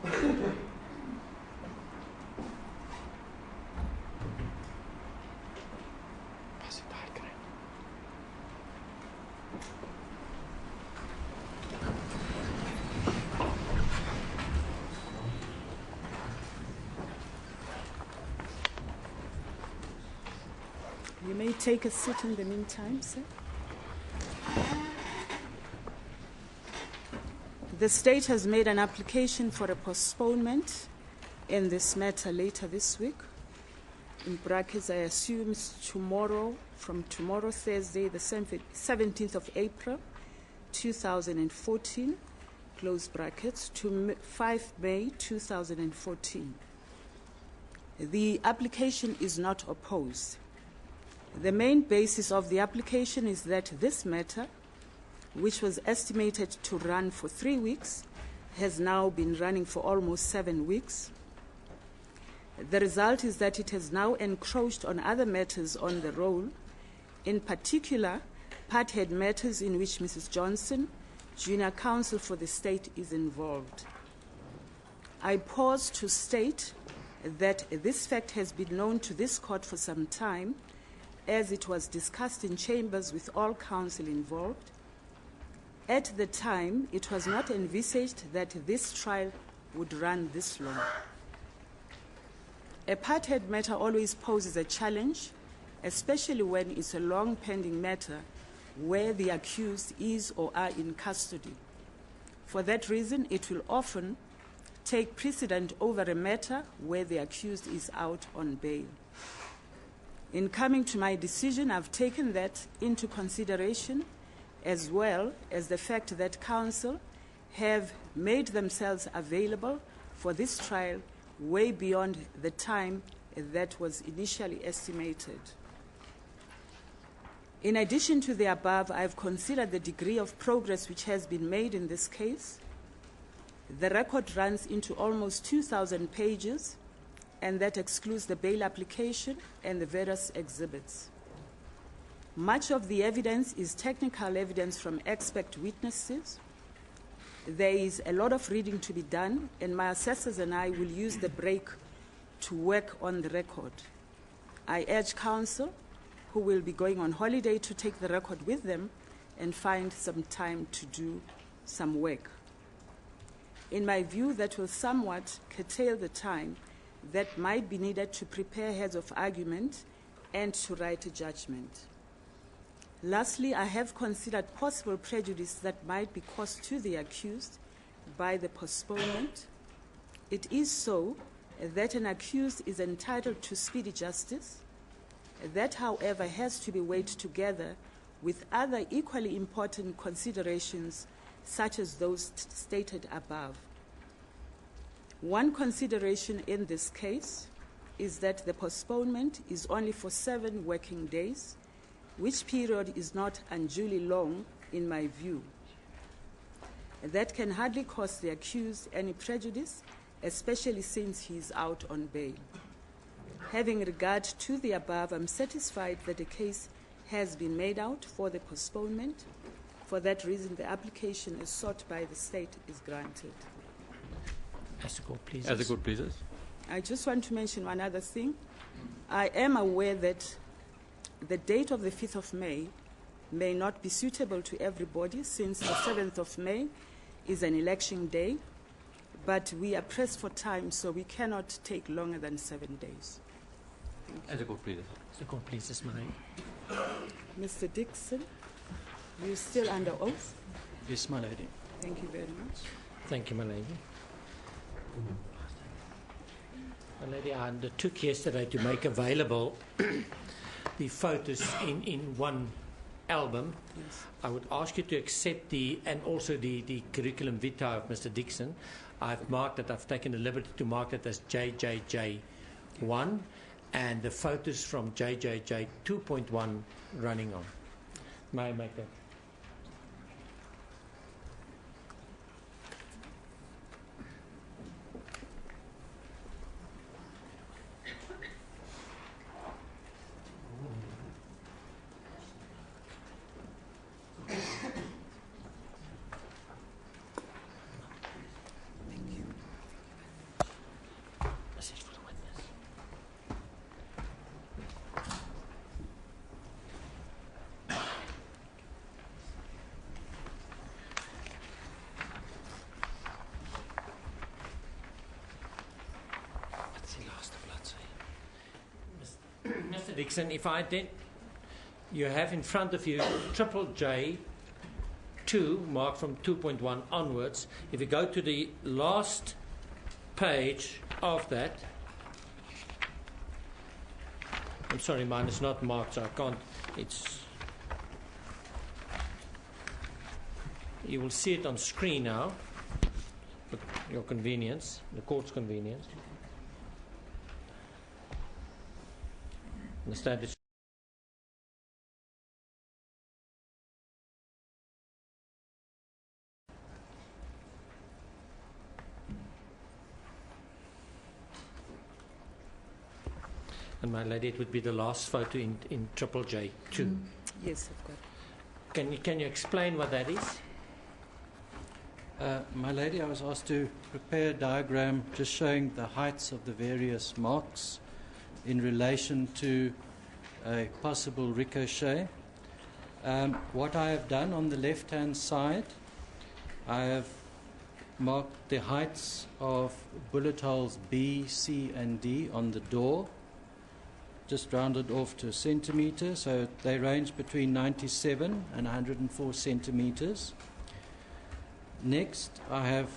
You may take a seat in the meantime, sir. The state has made an application for a postponement in this matter later this week. In brackets, I assume it's tomorrow, from tomorrow, Thursday, the 17th of April, 2014, close brackets, to 5 May 2014. The application is not opposed. The main basis of the application is that this matter, which was estimated to run for 3 weeks, has now been running for almost 7 weeks. The result is that it has now encroached on other matters on the roll, in particular, part-head matters in which Mrs. Johnson, junior counsel for the state, is involved. I pause to state that this fact has been known to this court for some time, as it was discussed in chambers with all counsel involved. At the time, it was not envisaged that this trial would run this long. A part-head matter always poses a challenge, especially when it's a long-pending matter where the accused is or are in custody. For that reason, it will often take precedent over a matter where the accused is out on bail. In coming to my decision, I've taken that into consideration, as well as the fact that counsel have made themselves available for this trial way beyond the time that was initially estimated. In addition to the above, I've considered the degree of progress which has been made in this case. The record runs into almost 2,000 pages, and that excludes the bail application and the various exhibits. Much of the evidence is technical evidence from expert witnesses. There is a lot of reading to be done, and my assessors and I will use the break to work on the record. I urge counsel, who will be going on holiday, to take the record with them and find some time to do some work. In my view, that will somewhat curtail the time that might be needed to prepare heads of argument and to write a judgment. Lastly, I have considered possible prejudice that might be caused to the accused by the postponement. It is so that an accused is entitled to speedy justice. That, however, has to be weighed together with other equally important considerations, such as those stated above. One consideration in this case is that the postponement is only for 7 working days, which period is not unduly long in my view. That can hardly cause the accused any prejudice, especially since he is out on bail. Having regard to the above, I'm satisfied that the case has been made out for the postponement. For that reason, the application as sought by the state is granted. As the court pleases. As the court pleases. I just want to mention one other thing. I am aware that the date of the 5th of May may not be suitable to everybody, since the 7th of May is an election day, but we are pressed for time, so we cannot take longer than 7 days. As the court pleases. As the court pleases, my lady. Mr. Dixon, you're still under oath? Yes, my lady. Thank you very much. Thank you, my lady. My lady, I undertook yesterday to make available the photos in one album. Yes. I would ask you to accept and also the curriculum vitae of Mr. Dixon. I've taken the liberty to mark it as JJJ1, and the photos from JJJ 2.1 running on. May I make that? Dixon, if I then, you have in front of you triple J 2 marked from 2.1 onwards. If you go to the last page of that, I'm sorry, mine is not marked, so I can't. It's. You will see it on screen now, for your convenience, the court's convenience. Understand it. And my lady, it would be the last photo in triple J 2. Yes, I've got it. Can you explain what that is? My lady, I was asked to prepare a diagram just showing the heights of the various marks in relation to a possible ricochet. What I have done on the left-hand side, I have marked the heights of bullet holes B, C, and D on the door, just rounded off to a centimetre, so they range between 97 and 104 centimetres. Next, I have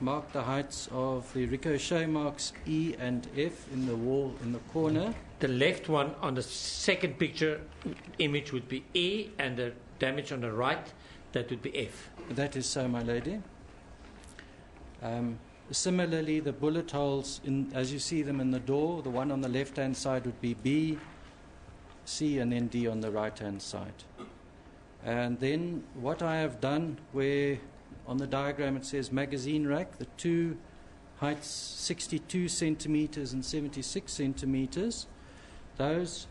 marked the heights of the ricochet marks E and F in the wall in the corner. The left one on the second picture image would be E, and the damage on the right, that would be F. That is so, my lady. Similarly, the bullet holes, as you see them in the door, the one on the left-hand side would be B, C, and then D on the right-hand side. And then what I have done, where on the diagram it says magazine rack, the two heights 62 centimetres and 76 centimetres, those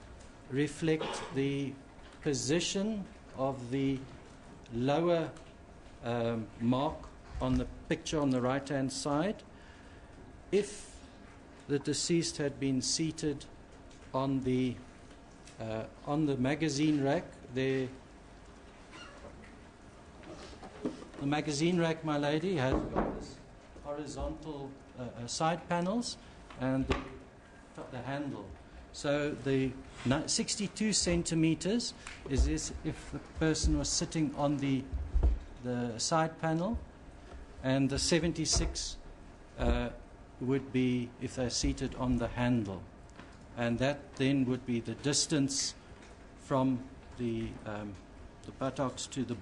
reflect the position of the lower mark on the picture on the right-hand side. If the deceased had been seated on the magazine rack, the magazine rack, my lady, has got this horizontal side panels and the handle. So the 62 centimetres is as if the person was sitting on the side panel, and the 76 would be if they're seated on the handle. And that then would be the distance from the buttocks to the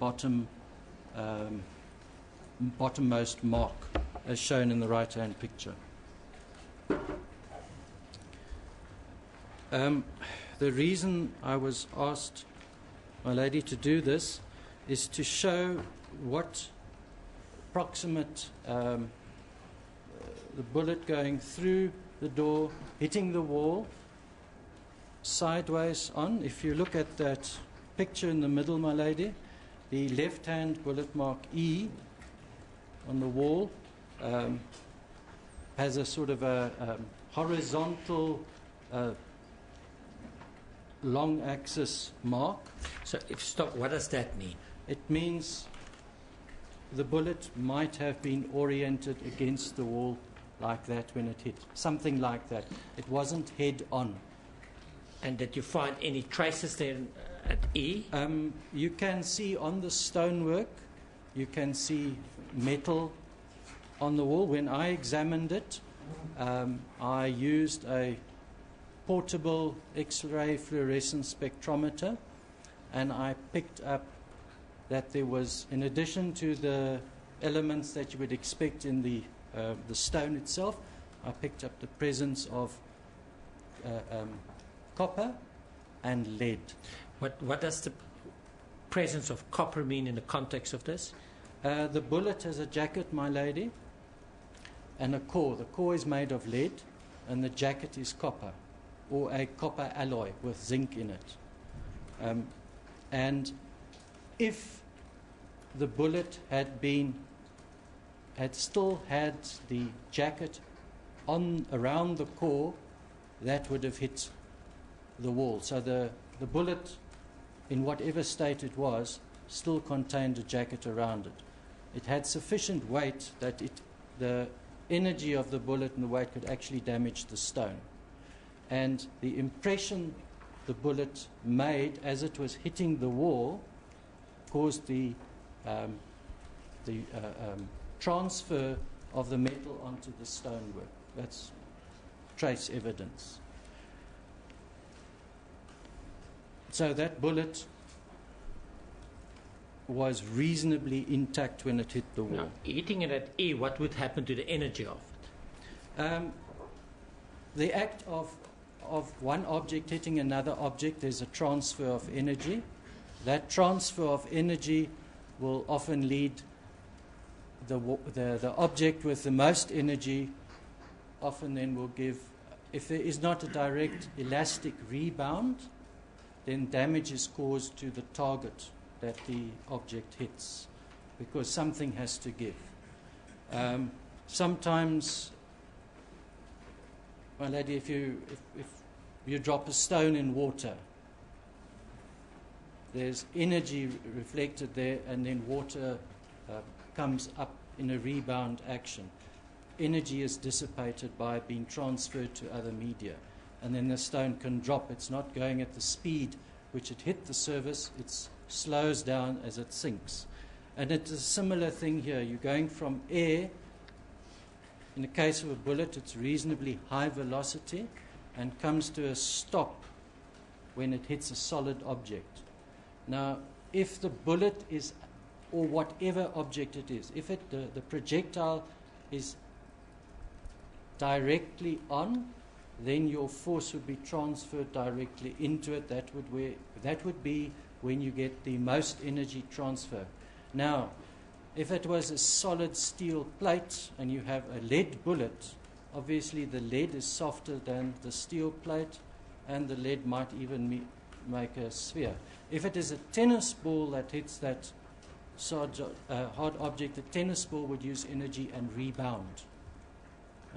bottommost mark, as shown in the right-hand picture. The reason I was asked, my lady, to do this is to show what approximate the bullet going through the door, hitting the wall, sideways on. If you look at that picture in the middle, my lady, the left-hand bullet mark E on the wall has a sort of a horizontal long axis mark. So stop, what does that mean? It means the bullet might have been oriented against the wall like that when it hit. Something like that. It wasn't head on. And did you find any traces there at E? You can see on the stonework, you can see metal on the wall. When I examined it, I used a portable X-ray fluorescence spectrometer, and I picked up that there was, in addition to the elements that you would expect in the stone itself, I picked up the presence of copper and lead. What does the presence of copper mean in the context of this? The bullet has a jacket, my lady, and a core. The core is made of lead, and the jacket is copper, or a copper alloy with zinc in it. And if the bullet had still had the jacket on around the core, that would have hit the wall. So the bullet, in whatever state it was, still contained a jacket around it. It had sufficient weight that the energy of the bullet and the weight could actually damage the stone. And the impression the bullet made as it was hitting the wall caused the transfer of the metal onto the stonework. That's trace evidence. So that bullet was reasonably intact when it hit the wall. Now, hitting it at E, what would happen to the energy of it? The act of one object hitting another object, there's a transfer of energy. That transfer of energy will often lead the object with the most energy often then will give, if there is not a direct elastic rebound, then damage is caused to the target that the object hits, because something has to give. Sometimes, my lady, if you drop a stone in water, there's energy reflected there, and then water comes up in a rebound action. Energy is dissipated by being transferred to other media, and then the stone can drop. It's not going at the speed which it hit the surface, it slows down as it sinks. And it's a similar thing here. You're going from air. In the case of a bullet, it's reasonably high velocity and comes to a stop when it hits a solid object. Now, if the bullet is, or whatever object it is, if the projectile is directly on, then your force would be transferred directly into it. That would be when you get the most energy transfer. Now, if it was a solid steel plate and you have a lead bullet, obviously the lead is softer than the steel plate, and the lead might even make a sphere. If it is a tennis ball that hits that hard object, the tennis ball would use energy and rebound.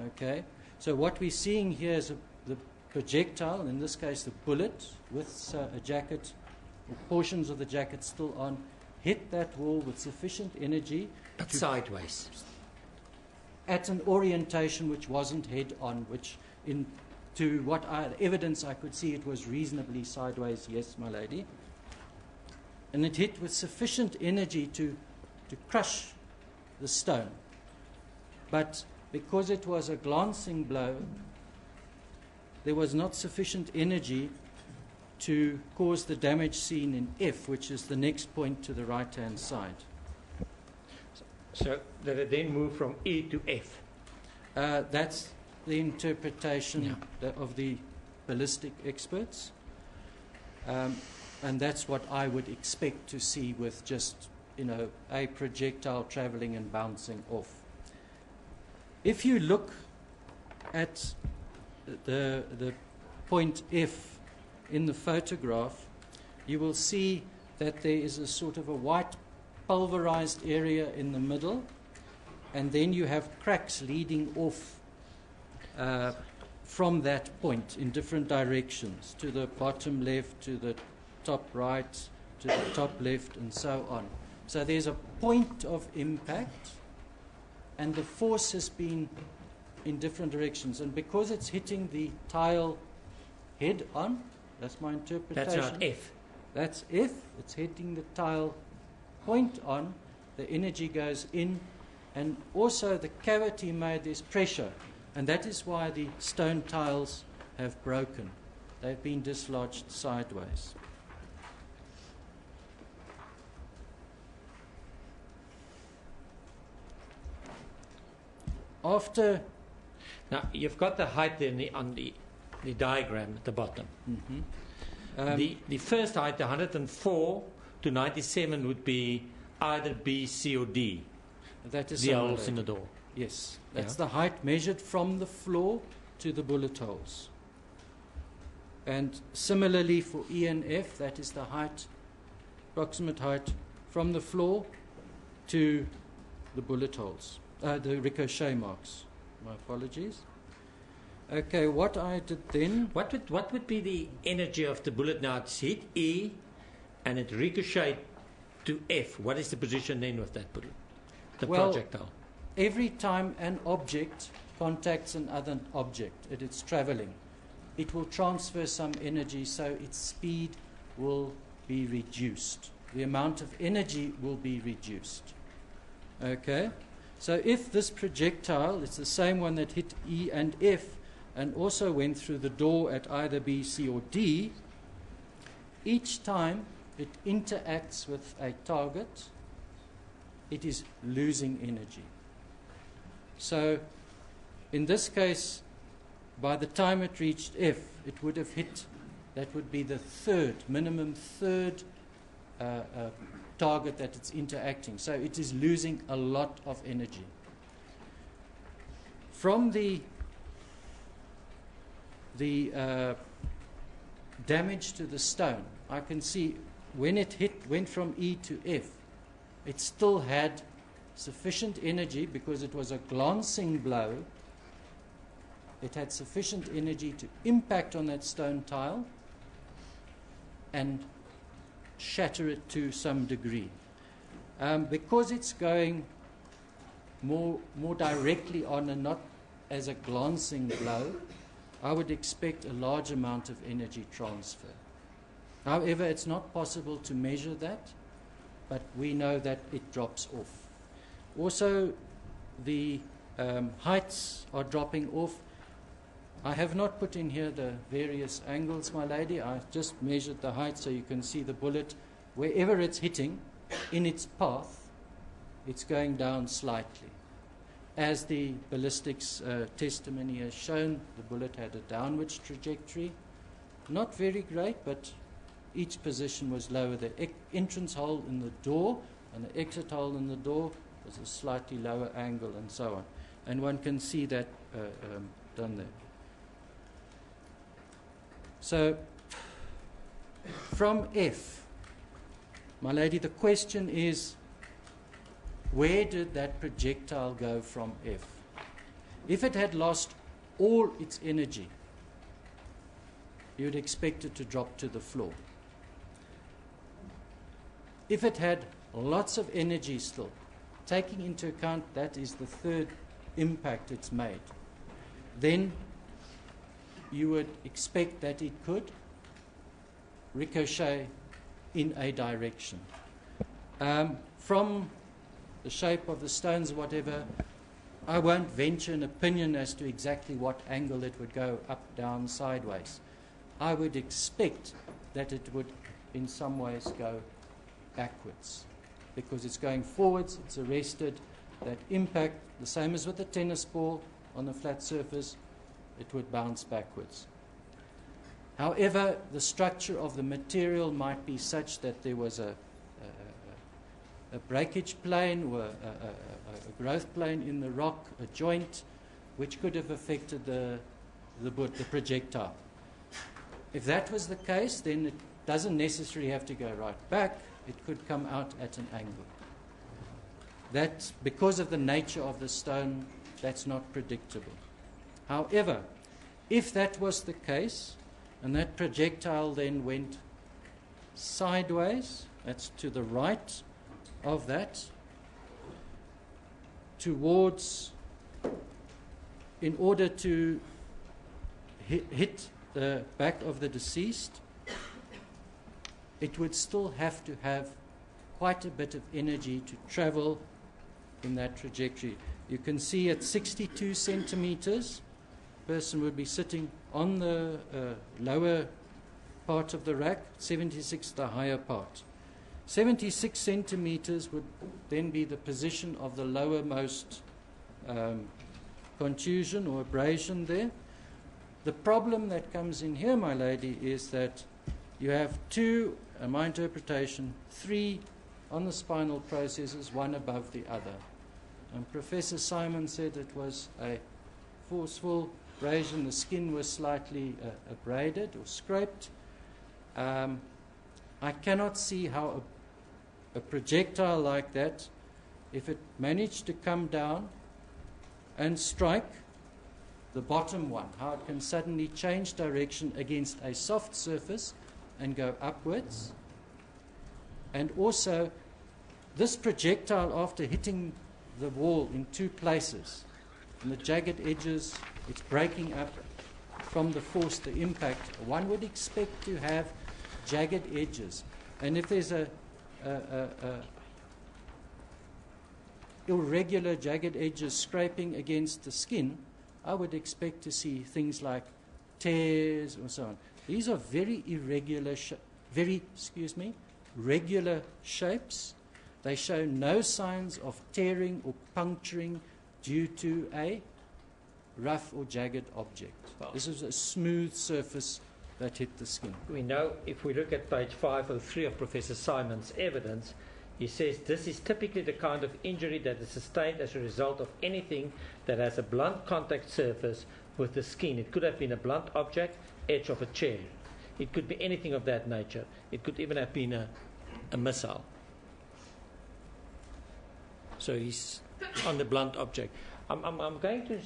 Okay? So what we're seeing here is the projectile, in this case the bullet, with a jacket, or portions of the jacket still on, hit that wall with sufficient energy. But sideways. At an orientation which wasn't head on, which to what evidence I could see, it was reasonably sideways, yes, my lady. And it hit with sufficient energy to crush the stone. But because it was a glancing blow, there was not sufficient energy to cause the damage seen in F, which is the next point to the right-hand side. So that it then moved from E to F. That's the interpretation of the ballistic experts. And that's what I would expect to see with just, a projectile traveling and bouncing off. If you look at the point F in the photograph, you will see that there is a sort of a white pulverized area in the middle, and then you have cracks leading off from that point in different directions, to the bottom left, to the top right, to the top left, and so on. So there's a point of impact, and the force has been in different directions. And because it's hitting the tile head on, that's my interpretation. That's not F. That's F. It's hitting the tile point on. The energy goes in, and also the cavity made this pressure, and that is why the stone tiles have broken. They've been dislodged sideways. After Now, you've got the height there on the diagram at the bottom. The first height, the 104 to 97, would be either B, C, or D. that is The similar. holes in the door. Yes, that's the height measured from the floor to the bullet holes. And similarly for E and F, that is the height, approximate height from the floor to the bullet holes, the ricochet marks. My apologies. Okay, what I did then... What would be the energy of the bullet now? It's hit E and it ricocheted to F. What is the position then with that bullet? The projectile. Every time an object contacts another object, it's traveling. it will transfer some energy, so its speed will be reduced. The amount of energy will be reduced. Okay? So if this projectile, it's the same one that hit E and F and also went through the door at either B, C, or D, each time it interacts with a target, it is losing energy. So in this case, by the time it reached F, it would have hit, that would be the minimum third target that it's interacting. So it is losing a lot of energy. From the damage to the stone, I can see when it went from E to F, it still had sufficient energy because it was a glancing blow. It had sufficient energy to impact on that stone tile and shatter it to some degree. Because it's going more directly on and not as a glancing blow, I would expect a large amount of energy transfer. However, it's not possible to measure that, but we know that it drops off. Also, the heights are dropping off. I have not put in here the various angles, my lady. I just measured the height so you can see the bullet. Wherever it's hitting in its path, it's going down slightly. As the ballistics testimony has shown, the bullet had a downwards trajectory. Not very great, but each position was lower. The entrance hole in the door and the exit hole in the door was a slightly lower angle and so on. And one can see that done there. So, from F, my lady, the question is, where did that projectile go from F? If it had lost all its energy, you'd expect it to drop to the floor. If it had lots of energy still, taking into account that is the third impact it's made, then you would expect that it could ricochet in a direction. From the shape of the stones, whatever, I won't venture an opinion as to exactly what angle it would go, up, down, sideways. I would expect that it would in some ways go backwards, because it's going forwards, it's arrested. That impact, the same as with a tennis ball on a flat surface, it would bounce backwards. However, the structure of the material might be such that there was a breakage plane or a growth plane in the rock, a joint, which could have affected the projectile. If that was the case, then it doesn't necessarily have to go right back. It could come out at an angle. That, because of the nature of the stone, that's not predictable. However, if that was the case, and that projectile then went sideways, that's to the right of that, towards, in order to hit the back of the deceased, it would still have to have quite a bit of energy to travel in that trajectory. You can see at 62 centimeters, the person would be sitting on the lower part of the rack, 76 the higher part. 76 centimeters would then be the position of the lowermost contusion or abrasion there. The problem that comes in here, my lady, is that you have two, in my interpretation, three on the spinal processes, one above the other. And Professor Simon said it was a forceful abrasion. The skin was slightly abraded or scraped. I cannot see how a projectile like that, if it managed to come down and strike the bottom one, how it can suddenly change direction against a soft surface and go upwards. And also, this projectile, after hitting the wall in two places, and the jagged edges, it's breaking up. from the force, the impact, one would expect to have jagged edges. And if there's a irregular jagged edges scraping against the skin, I would expect to see things like tears and so on. These are very irregular, regular shapes. They show no signs of tearing or puncturing due to a rough or jagged object. This is a smooth surface that hit the skin. We know if we look at page 503 of Professor Simon's evidence, he says this is typically the kind of injury that is sustained as a result of anything that has a blunt contact surface with the skin. It could have been a blunt object, edge of a chair. It could be anything of that nature. It could even have been a missile. So he's on the blunt object. I'm going to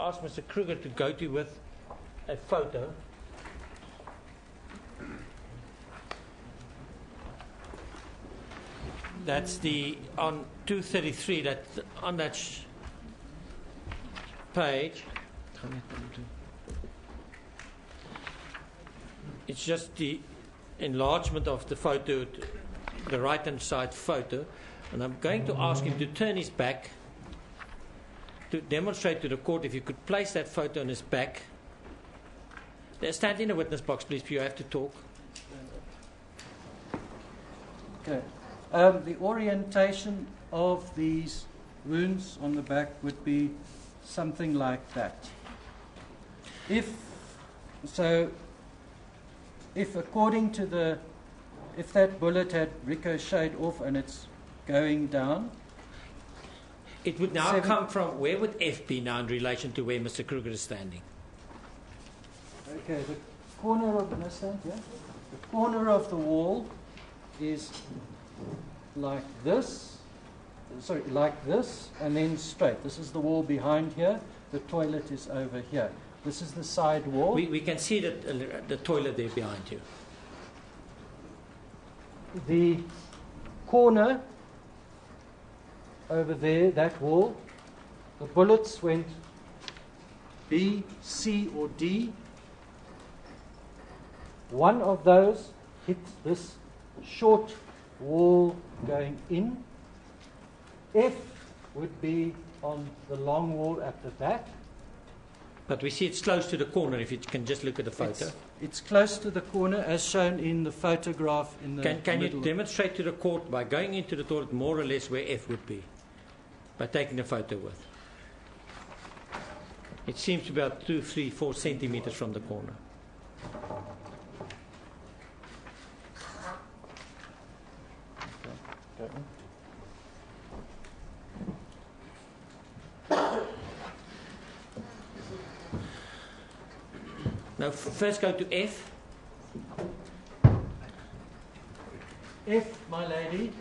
ask Mr. Kruger to go to with a photo. That's on 233, that on that page. It's just the enlargement of the photo, the right-hand side photo. And I'm going to ask him to turn his back to demonstrate to the court if you could place that photo on his back. Stand in the witness box, please, if you have to talk. Okay. The orientation of these wounds on the back would be something like that. If according to if that bullet had ricocheted off and it's going down, it would now come from, where would F be now in relation to where Mr. Kruger is standing? Okay, the corner of the corner of the wall is like this, and then straight. This is the wall behind here. The toilet is over here. This is the side wall. We can see the toilet there behind you. The corner over there, that wall, the bullets went B, C, or D. One of those hit this short wall going in. F would be on the long wall at the back. But we see it's close to the corner if you can just look at the photo. It's close to the corner as shown in the photograph in the Can you middle. demonstrate to the court by going into the toilet more or less where F would be? By taking the photo with. It seems to be about 2, 3, 4 centimeters from the corner. Now, first go to F. F, my lady,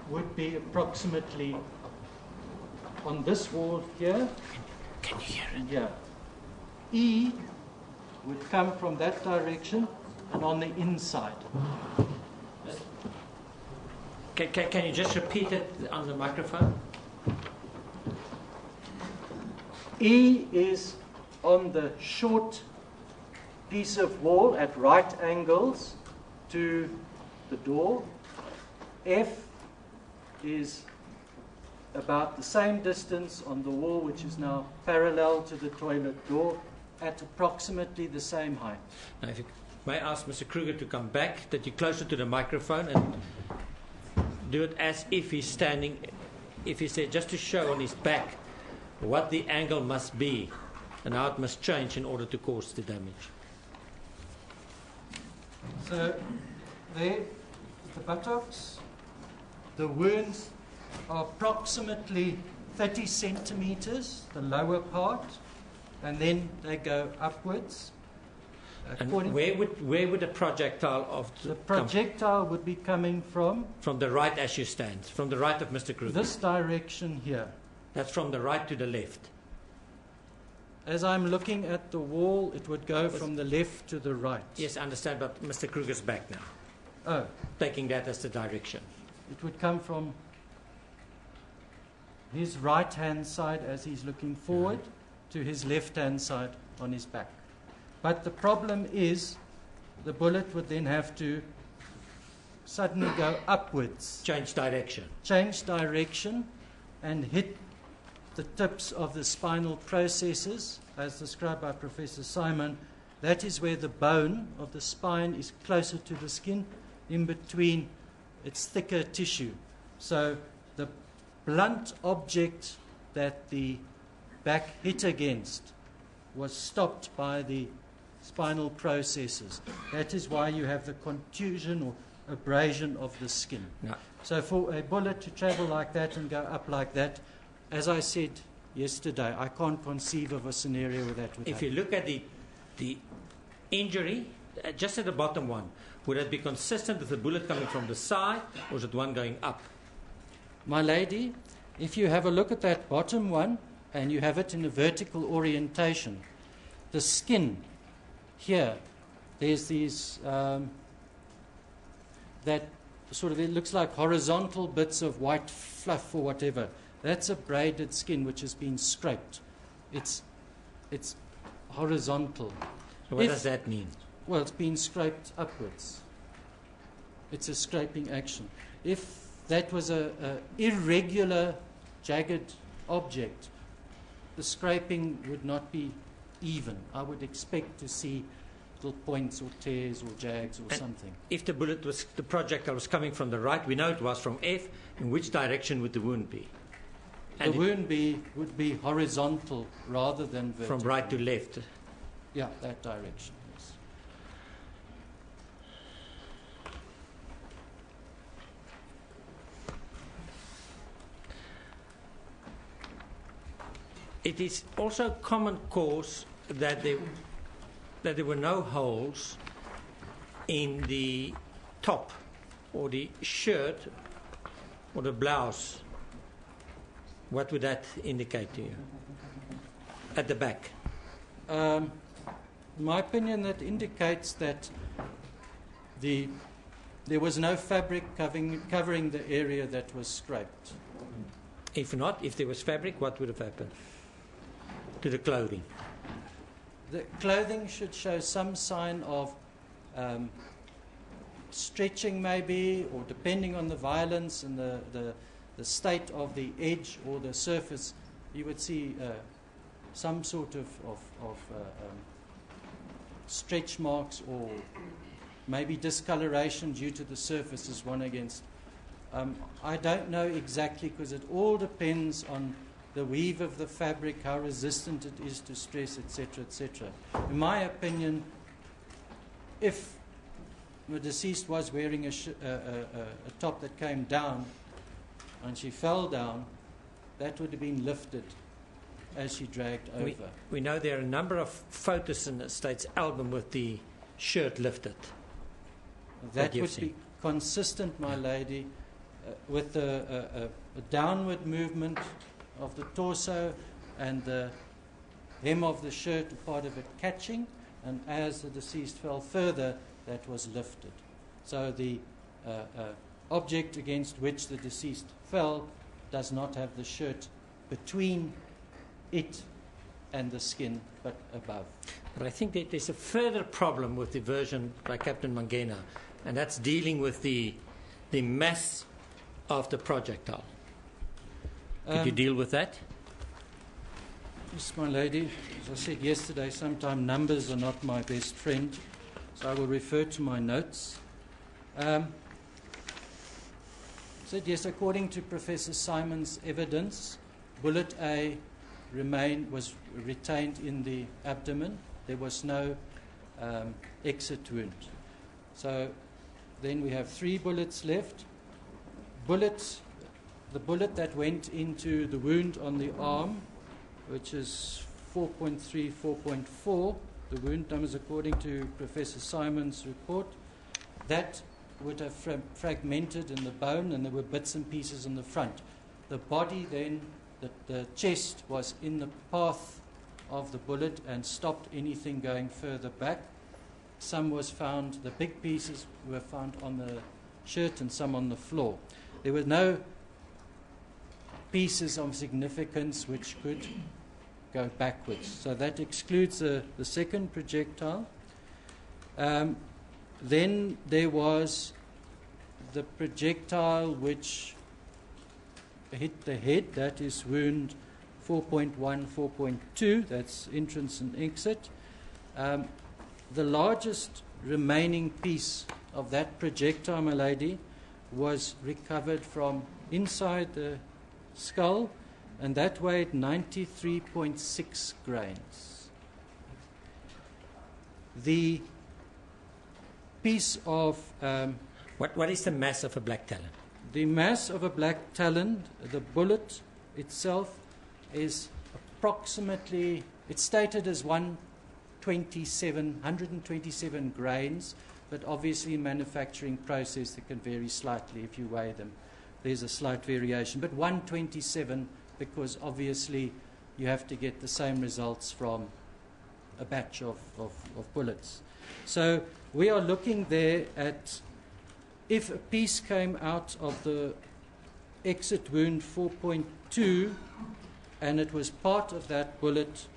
would be approximately on this wall here. Can you hear it? Yeah. E would come from that direction and on the inside. Can you just repeat it on the microphone? E is on the short piece of wall at right angles to the door. F is about the same distance on the wall, which is now parallel to the toilet door, at approximately the same height. Now, if you may ask Mr. Kruger to come back, that you're closer to the microphone and do it as if he's standing, if he's there, just to show on his back what the angle must be and how it must change in order to cause the damage. So there, the buttocks, the wounds are approximately 30 centimeters, the lower part, and then they go upwards. And where would the projectile of the projectile would be coming from the right as you stand, from the right of Mr. Kruger? This direction here. That's from the right to the left. As I'm looking at the wall, it would go from the left to the right. Yes, I understand, but Mr. Kruger's back now. Oh. Taking that as the direction. It would come from his right-hand side as he's looking forward. to his left-hand side on his back. But the problem is the bullet would then have to suddenly go upwards, Change direction. and hit the tips of the spinal processes, as described by Professor Simon. That is where the bone of the spine is closer to the skin, in between its thicker tissue. So the blunt object that the back hit against was stopped by the spinal processes. That is why you have the contusion or abrasion of the skin. No. So for a bullet to travel like that and go up like that, as I said yesterday, I can't conceive of a scenario where that would If happen. you look at the injury, just at the bottom one, would it be consistent with the bullet coming from the side, or is it one going up? My lady, if you have a look at that bottom one and you have it in a vertical orientation, the skin here, there's these, that sort of, it looks like horizontal bits of white fluff or whatever. That's a braided skin which has been scraped. It's horizontal. So what If- does that mean? Well, it's been scraped upwards. It's a scraping action. If that was a irregular, jagged object, the scraping would not be even. I would expect to see little points or tears or jags or And something. If the projectile was coming from the right, we know it was from F, in which direction would the wound be? And The wound would be horizontal rather than vertical. from right to left. Yeah, that direction, yes. It is also common cause that there were no holes in the top or the shirt or the blouse. What would that indicate to you? At the back. In my opinion, that indicates that there was no fabric covering the area that was scraped. If not, if there was fabric, what would have happened to the clothing? The clothing should show some sign of stretching maybe, or depending on the violence and the state of the edge or the surface, you would see some sort of stretch marks, or maybe discoloration due to the surfaces one against. I don't know exactly, because it all depends on the weave of the fabric, how resistant it is to stress, etc., etc. In my opinion, if the deceased was wearing a top that came down and she fell down, that would have been lifted as she dragged over. We know there are a number of photos in the State's album with the shirt lifted. That you've would seen. be consistent, my lady, with a downward movement of the torso and the hem of the shirt, part of it catching, and as the deceased fell further, that was lifted. So the object against which the deceased fell does not have the shirt between it and the skin, but above. But I think that there's a further problem with the version by Captain Mangena, and that's dealing with the mass of the projectile. Could you deal with that? Yes, my lady. As I said yesterday, sometimes numbers are not my best friend, so I will refer to my notes. Said yes, according to Professor Simon's evidence, bullet A was retained in the abdomen. There was no exit wound. So then we have 3 bullets left. The bullet that went into the wound on the arm, which is 4.3, 4.4, the wound numbers according to Professor Simon's report, that would have fragmented in the bone, and there were bits and pieces in the front. The body then, the chest was in the path of the bullet and stopped anything going further back. Some was found, the big pieces were found on the shirt and some on the floor. There were no pieces of significance which could go backwards. So that excludes the second projectile. Then there was the projectile which hit the head, that is wound 4.1, 4.2, that's entrance and exit. The largest remaining piece of that projectile, my lady, was recovered from inside the skull, and that weighed 93.6 grains. The piece of... What is the mass of a black talon? The mass of a black talon, the bullet itself, is approximately, it's stated as 127 grains, but obviously in manufacturing process it can vary slightly if you weigh them. There's a slight variation, but 127 because obviously you have to get the same results from a batch of bullets. So we are looking there at, if a piece came out of the exit wound 4.2 and it was part of that bullet,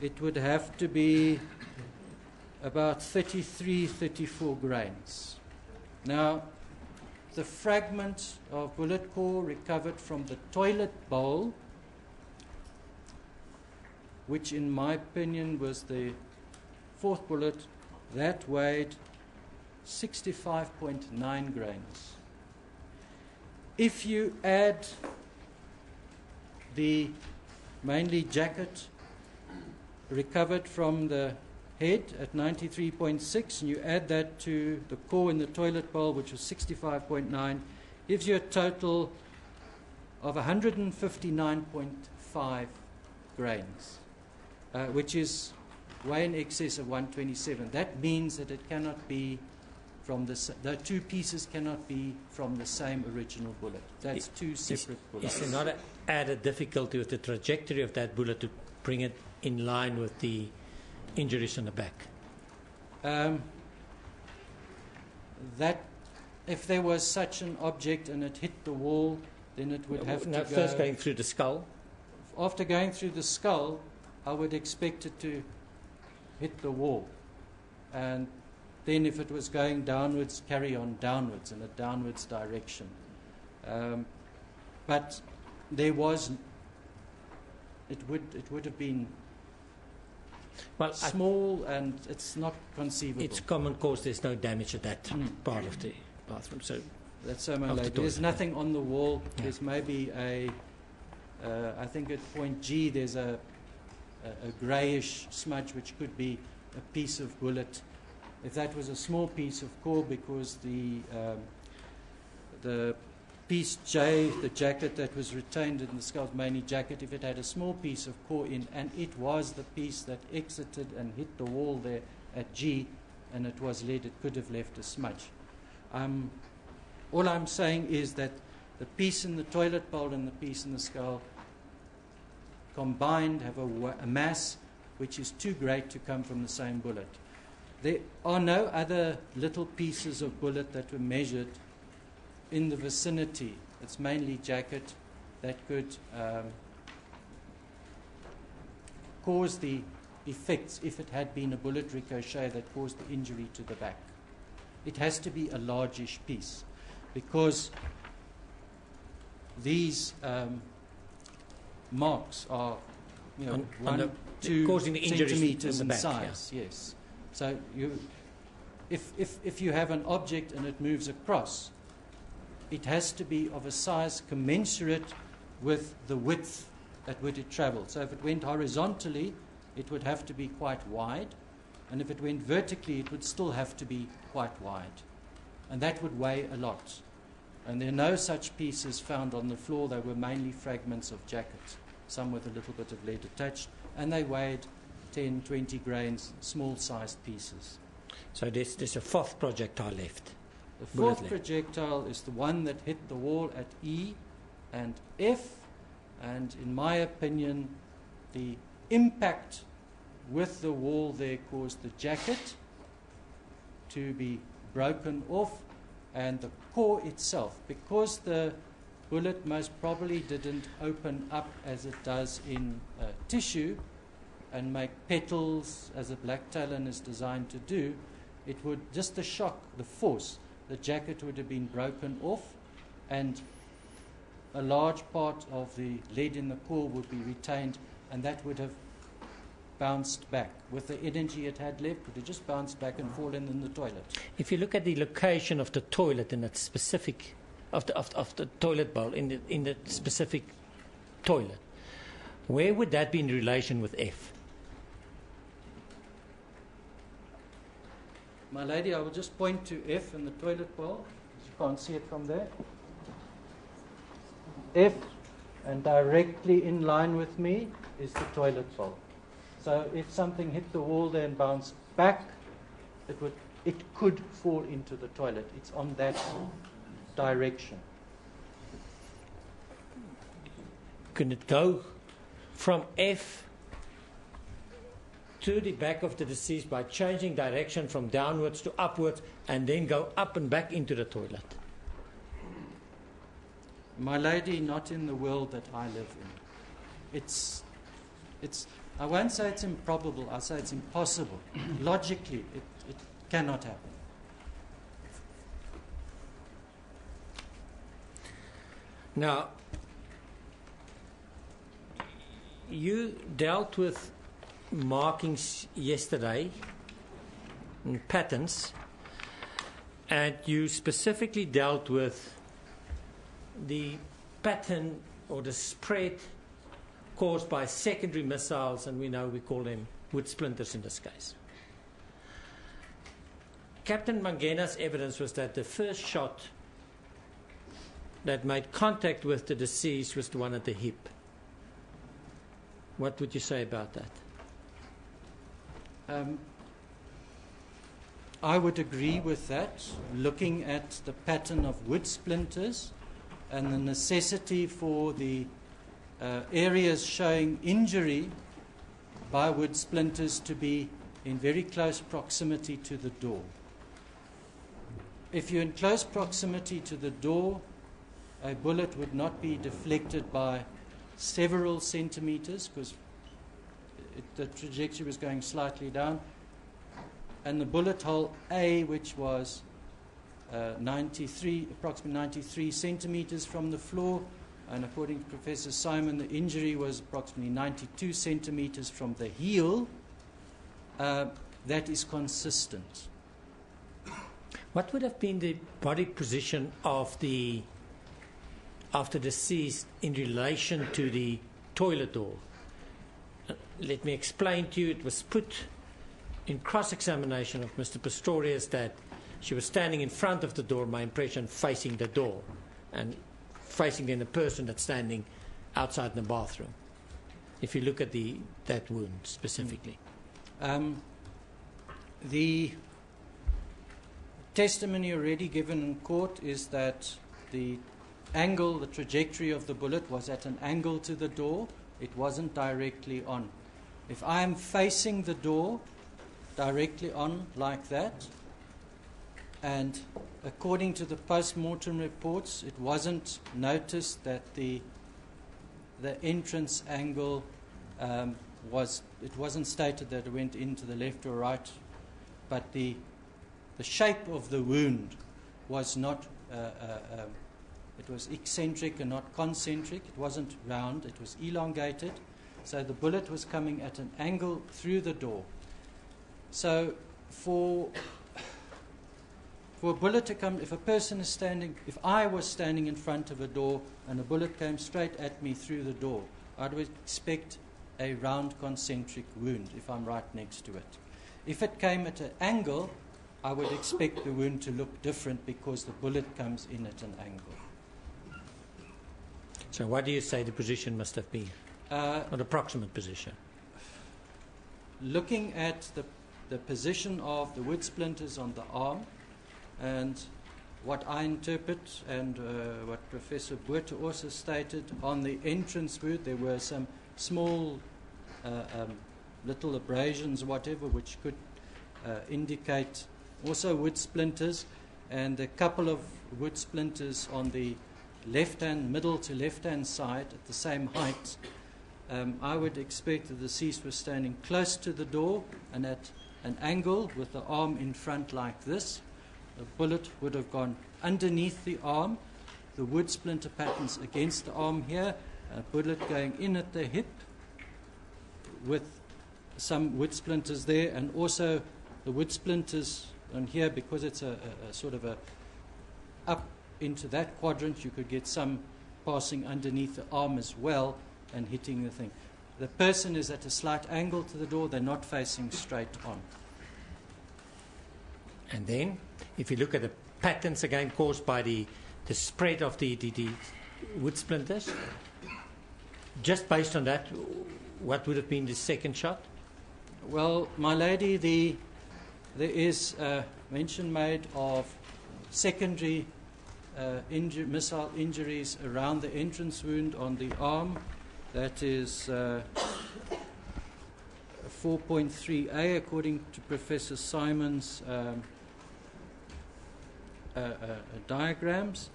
it would have to be about 33, 34 grains. Now, the fragment of bullet core recovered from the toilet bowl, which in my opinion was the fourth bullet, that weighed 65.9 grains. If you add the mainly jacket recovered from the head at 93.6, and you add that to the core in the toilet bowl, which was 65.9, gives you a total of 159.5 grains, which is way in excess of 127. That means that it cannot be from the two pieces cannot be from the same original bullet. That's two separate bullets. Is there not an added difficulty with the trajectory of that bullet to bring it in line with the injuries on the back? That if there was such an object and it hit the wall, then it would have to go... First going through the skull? After going through the skull, I would expect it to hit the wall. And then if it was going downwards, carry on downwards in a downwards direction. But there was... It would have been small, and it's not conceivable. It's common cause there's no damage at that part of the bathroom. So that's so, my lady. There's nothing on the wall. Yeah. There's maybe I think at point G there's a greyish smudge which could be a piece of bullet. If that was a small piece of core, because the piece J, the jacket that was retained in the skull, mainly jacket, if it had a small piece of core in, and it was the piece that exited and hit the wall there at G, and it was lead, it could have left a smudge. All I'm saying is that the piece in the toilet bowl and the piece in the skull combined have a mass which is too great to come from the same bullet. There are no other little pieces of bullet that were measured in the vicinity. It's mainly jacket that could cause the effects if it had been a bullet ricochet that caused the injury to the back. It has to be a largish piece, because these marks are, 1, 2 causing the centimeters in in the back, size. Yeah. Yes. So if you have an object and it moves across, it has to be of a size commensurate with the width at which it travelled. So if it went horizontally, it would have to be quite wide, and if it went vertically, it would still have to be quite wide, and that would weigh a lot. And there are no such pieces found on the floor. They were mainly fragments of jackets, some with a little bit of lead attached, and they weighed 10, 20 grains, small-sized pieces. So there's a fourth projectile left. The fourth projectile is the one that hit the wall at E and F, and in my opinion, the impact with the wall there caused the jacket to be broken off, and the core itself, because the bullet most probably didn't open up as it does in tissue, and make petals, as a black talon is designed to do, it would, just the shock, the force, the jacket would have been broken off, and a large part of the lead in the core would be retained, and that would have bounced back. With the energy it had left, it would have just bounced back and fallen in the toilet. If you look at the location of the toilet in that specific, of the toilet bowl in the specific toilet, where would that be in relation with F? My lady, I will just point to F in the toilet bowl. You can't see it from there. F, and directly in line with me is the toilet bowl. So if something hit the wall there and bounced back, it could fall into the toilet. It's on that direction. Can it go from F to the back of the deceased by changing direction from downwards to upwards and then go up and back into the toilet? My lady, not in the world that I live in. I won't say it's improbable, I'll say it's impossible. Logically, it cannot happen. Now, you dealt with markings yesterday and patterns, and you specifically dealt with the pattern or the spread caused by secondary missiles, and we call them wood splinters in this case. Captain Mangena's evidence was that the first shot that made contact with the deceased was the one at the hip. What would you say about that? I would agree with that, looking at the pattern of wood splinters and the necessity for the areas showing injury by wood splinters to be in very close proximity to the door. If you're in close proximity to the door, a bullet would not be deflected by several centimeters because the trajectory was going slightly down, and the bullet hole A, which was approximately 93 centimeters from the floor, and according to Professor Simon, the injury was approximately 92 centimeters from the heel. That is consistent. What would have been the body position of the deceased in relation to the toilet door? Let me explain to you. It was put in cross-examination of Mr. Pistorius that she was standing in front of the door, my impression, facing the door, and facing then a person that's standing outside the bathroom. If you look at that wound specifically. The testimony already given in court is that the angle, the trajectory of the bullet was at an angle to the door. It wasn't directly on. If I am facing the door directly on like that, and according to the post-mortem reports, it wasn't noticed that the entrance angle it wasn't stated that it went into the left or right, but the shape of the wound was not it was eccentric and not concentric. It wasn't round, it was elongated. So the bullet was coming at an angle through the door. So for a bullet to come, if I was standing in front of a door and a bullet came straight at me through the door, I would expect a round concentric wound if I'm right next to it. If it came at an angle, I would expect the wound to look different because the bullet comes in at an angle. So what do you say the position must have been? Or the approximate position? Looking at the position of the wood splinters on the arm, and what I interpret and what Professor Botha also stated, on the entrance wound there were some small little abrasions or whatever which could indicate also wood splinters, and a couple of wood splinters on the middle to left-hand side at the same height I would expect the deceased was standing close to the door and at an angle with the arm in front like this. The bullet would have gone underneath the arm, the wood splinter patterns against the arm here, a bullet going in at the hip with some wood splinters there, and also the wood splinters on here, because it's a sort of a up into that quadrant, you could get some passing underneath the arm as well and hitting the thing. The person is at a slight angle to the door, they're not facing straight on. And then, if you look at the patterns again caused by the spread of the wood splinters, just based on that, what would have been the second shot? Well, my lady, there is mention made of secondary missile injuries around the entrance wound on the arm. That is 4.3a, according to Professor Simon's diagrams.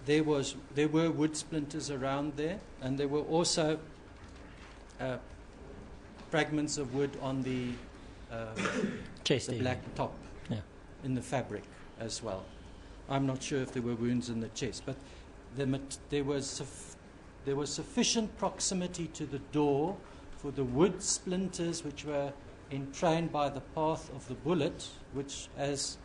There were wood splinters around there, and there were also fragments of wood on the black top in the fabric as well. I'm not sure if there were wounds in the chest, but there was sufficient proximity to the door for the wood splinters, which were entrained by the path of the bullet, which, as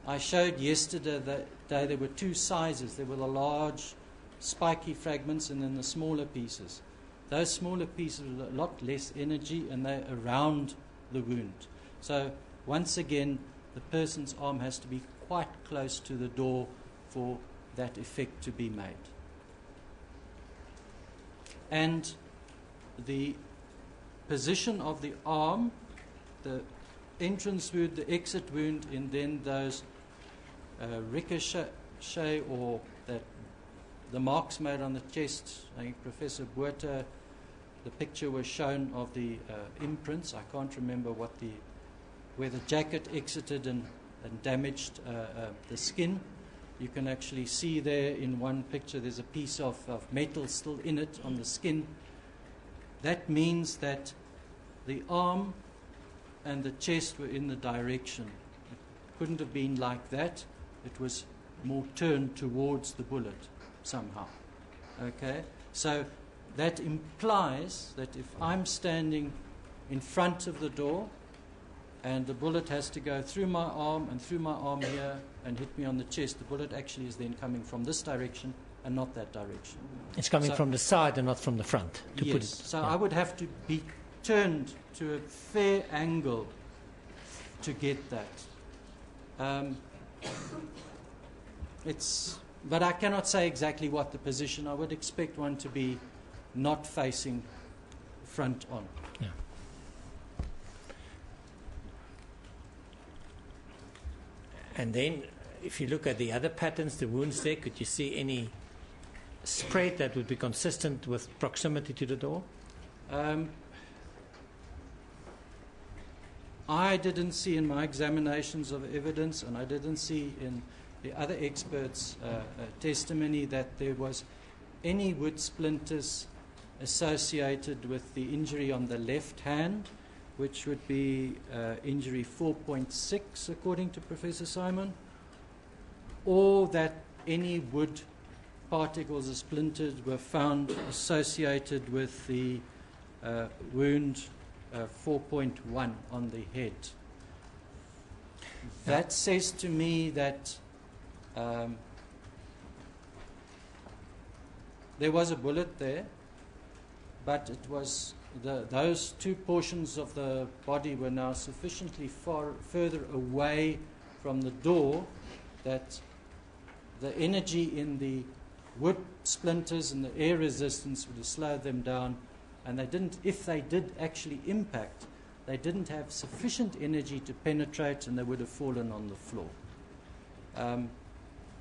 I showed yesterday, there were two sizes. There were the large spiky fragments and then the smaller pieces. Those smaller pieces were a lot less energy, and they're around the wound. So once again, the person's arm has to be quite close to the door for that effect to be made. And the position of the arm, the entrance wound, the exit wound, and then those ricochet or that the marks made on the chest. I think Professor Buerta, the picture was shown of the imprints. I can't remember where the jacket exited and damaged the skin. You can actually see there in one picture there's a piece of metal still in it on the skin. That means that the arm and the chest were in the direction. It couldn't have been like that. It was more turned towards the bullet somehow. Okay? So that implies that if I'm standing in front of the door and the bullet has to go through my arm and through my arm here and hit me on the chest, the bullet actually is then coming from this direction and not that direction. It's coming from the side and not from the front, to yes, put it. So I would have to be turned to a fair angle to get that. But I cannot say exactly what the position. I would expect one to be not facing front on. Yeah. And then, if you look at the other patterns, the wounds there, could you see any spread that would be consistent with proximity to the door? I didn't see in my examinations of evidence, and I didn't see in the other experts' testimony that there was any wood splinters associated with the injury on the left hand, which would be injury 4.6 according to Professor Simon, or that any wood particles or splinters were found associated with the wound 4.1 on the head. That says to me that there was a bullet there, but it was those two portions of the body were now sufficiently further away from the door that the energy in the wood splinters and the air resistance would have slowed them down, and they didn't. If they did actually impact, they didn't have sufficient energy to penetrate, and they would have fallen on the floor.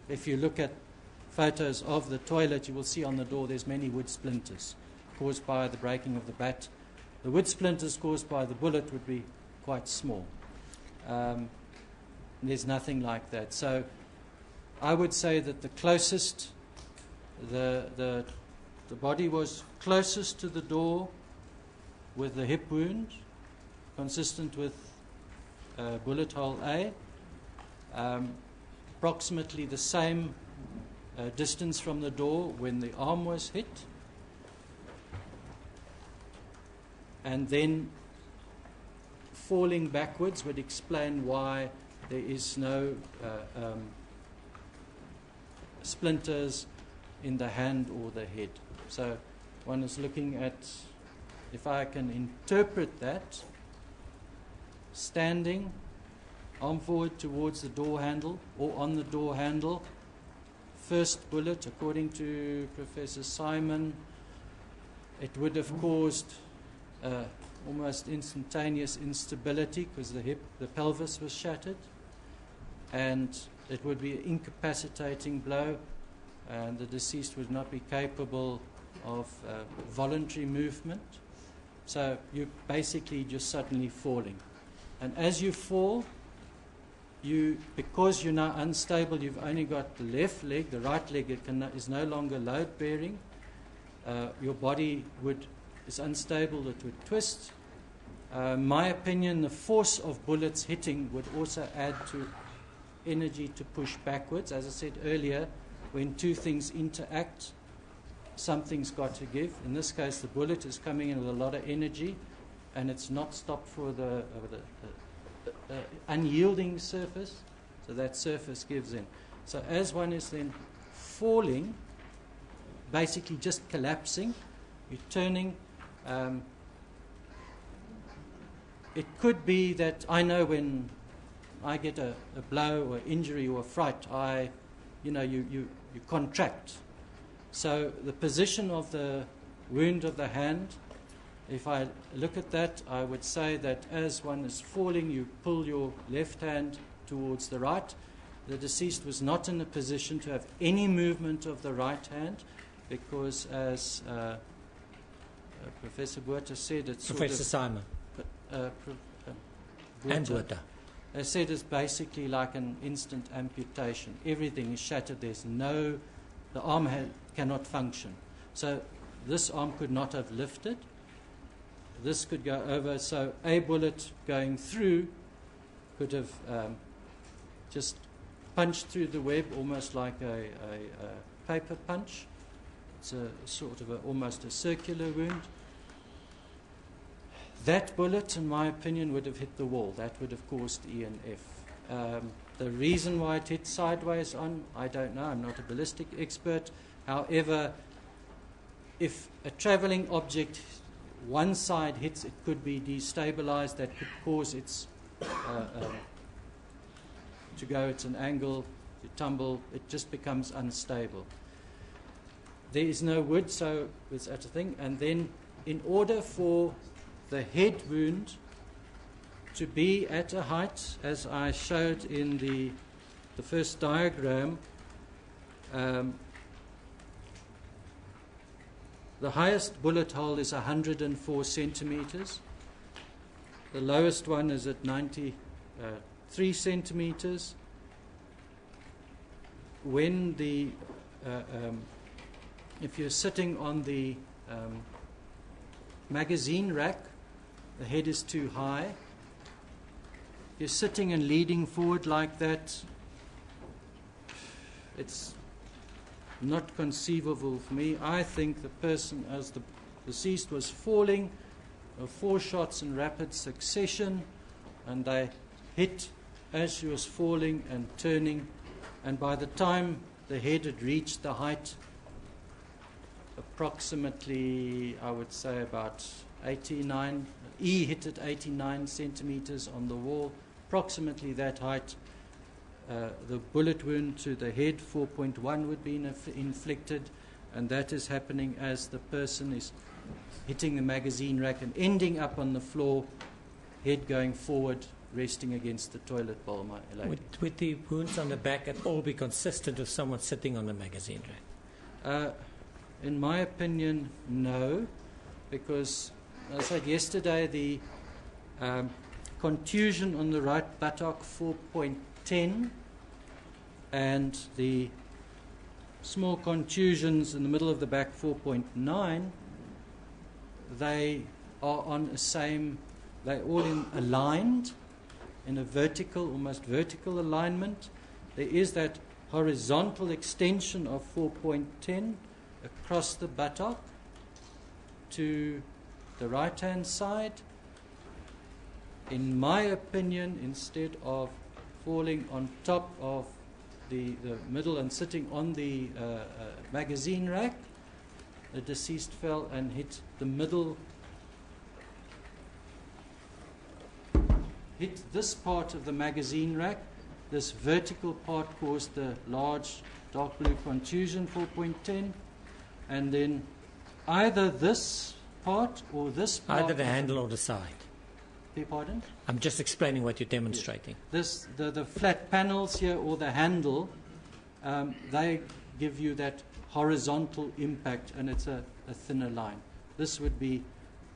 If you look at photos of the toilet, you will see on the door there's many wood splinters caused by the breaking of the bat. The wood splinters caused by the bullet would be quite small. There's nothing like that. So I would say that the closest, the body was closest to the door with the hip wound, consistent with bullet hole A, approximately the same distance from the door when the arm was hit, and then falling backwards would explain why there is no splinters in the hand or the head. So one is looking at, if I can interpret that, standing, arm forward towards the door handle or on the door handle. First bullet, according to Professor Simon, it would have caused almost instantaneous instability because the pelvis was shattered, and it would be an incapacitating blow, and the deceased would not be capable of voluntary movement. So you're basically just suddenly falling. And as you fall, because you're now unstable, you've only got the left leg, the right leg is no longer load-bearing. Your body is unstable, it would twist. My opinion, the force of bullets hitting would also add to energy to push backwards. As I said earlier, when two things interact, something's got to give. In this case, the bullet is coming in with a lot of energy, and it's not stopped for the unyielding surface, so that surface gives in. So as one is then falling, basically just collapsing, you're turning. It could be that I know when I get a blow or injury or a fright, you contract. So the position of the wound of the hand, if I look at that, I would say that as one is falling, you pull your left hand towards the right. The deceased was not in a position to have any movement of the right hand because, as Professor Botha said, it's Professor Simon. And Botha. They said it's basically like an instant amputation. Everything is shattered. The arm cannot function. So this arm could not have lifted. This could go over. So a bullet going through could have just punched through the web, almost like a paper punch. It's a sort of almost a circular wound. That bullet, in my opinion, would have hit the wall. That would have caused E&F. The reason why it hit sideways on, I don't know. I'm not a ballistic expert. However, if a traveling object, one side hits, it could be destabilized. That could cause its to go at an angle, to tumble. It just becomes unstable. There is no wood, so it's at a thing. And then in order for the head wound to be at a height, as I showed in the first diagram, the highest bullet hole is 104 centimeters. The lowest one is at 93 centimeters. When if you're sitting on the magazine rack, the head is too high. If you're sitting and leaning forward like that, it's not conceivable for me. I think the person, as the deceased was falling, 4 shots in rapid succession, and they hit as she was falling and turning, and by the time the head had reached the height, approximately, I would say about 89, E hit at 89 centimeters on the wall, approximately that height. The bullet wound to the head, 4.1, would be inflicted, and that is happening as the person is hitting the magazine rack and ending up on the floor, head going forward, resting against the toilet bowl. Would the wounds on the back at all be consistent with someone sitting on the magazine rack? In my opinion, no, because, as I said yesterday, the contusion on the right buttock, 4.10, and the small contusions in the middle of the back, 4.9, they are on the same, they're all aligned in a vertical, almost vertical alignment. There is that horizontal extension of 4.10 across the buttock to the right-hand side. In my opinion, instead of falling on top of the middle and sitting on the magazine rack, the deceased fell and hit the middle, hit this part of the magazine rack. This vertical part caused the large dark blue contusion, 4.10, and then either this part or this part. Either the handle or the side. Beg your pardon? I'm just explaining what you're demonstrating. Yes. The flat panels here or the handle, they give you that horizontal impact, and it's a thinner line. This would be,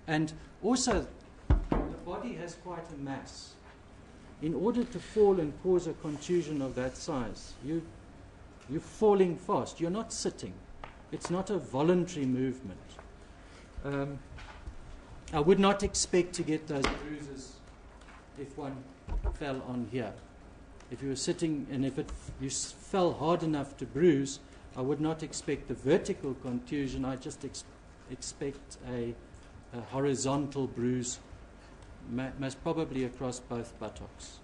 and also the body has quite a mass. In order to fall and cause a contusion of that size, you're falling fast. You're not sitting. It's not a voluntary movement. I would not expect to get those bruises if one fell on here. If you were sitting and if you fell hard enough to bruise, I would not expect the vertical contusion. I just expect a horizontal bruise, most probably across both buttocks.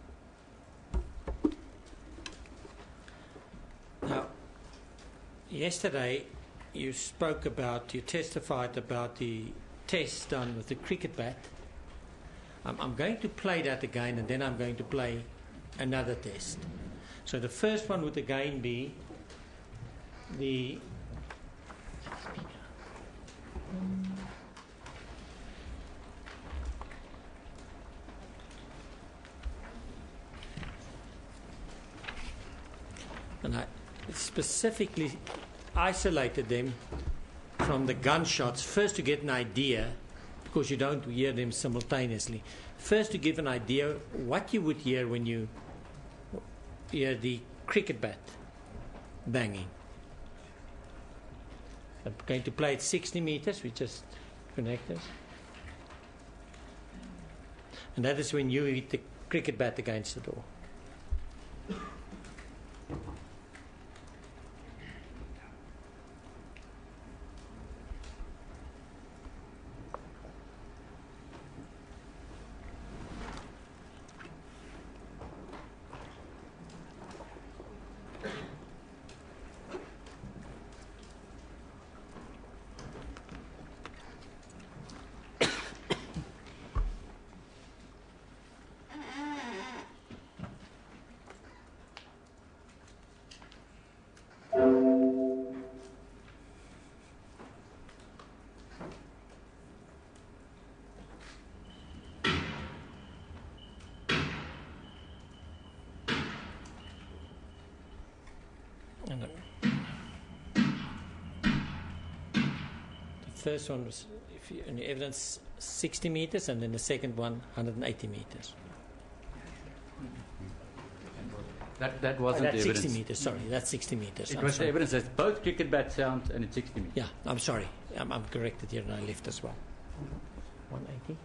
Now, yesterday you testified about the test done with the cricket bat. I'm going to play that again, and then I'm going to play another test. So the first one would again be the and I specifically isolated them from the gunshots, first to get an idea, because you don't hear them simultaneously. First to give an idea what you would hear when you hear the cricket bat banging. I'm going to play at 60 meters, we just connect this. And that is when you hit the cricket bat against the door. The first one was, in the evidence, 60 meters, and then the second one, 180 meters. That wasn't that's the 60 evidence. meters, sorry, that's 60 meters. It was the evidence that both cricket bat sound and it's 60 meters. Yeah, I'm sorry. I'm corrected here and I left as well. 180.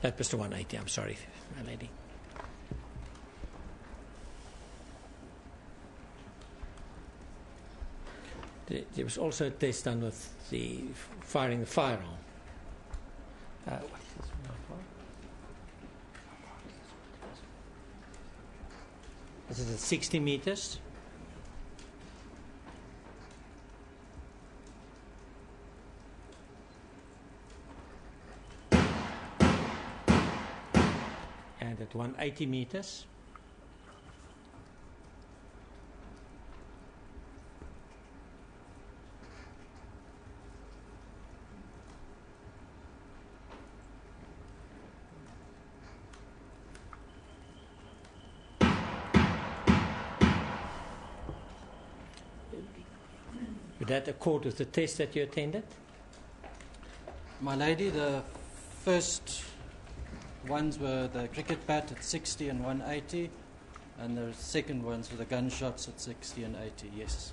That was the 180, I'm sorry, my lady. There was also a test done with the firing the firearm. What is this? This is at 60 meters. And at 180 meters. Would that accord with the test that you attended? My lady, the first ones were the cricket bat at 60 and 180, and the second ones were the gunshots at 60 and 80, yes.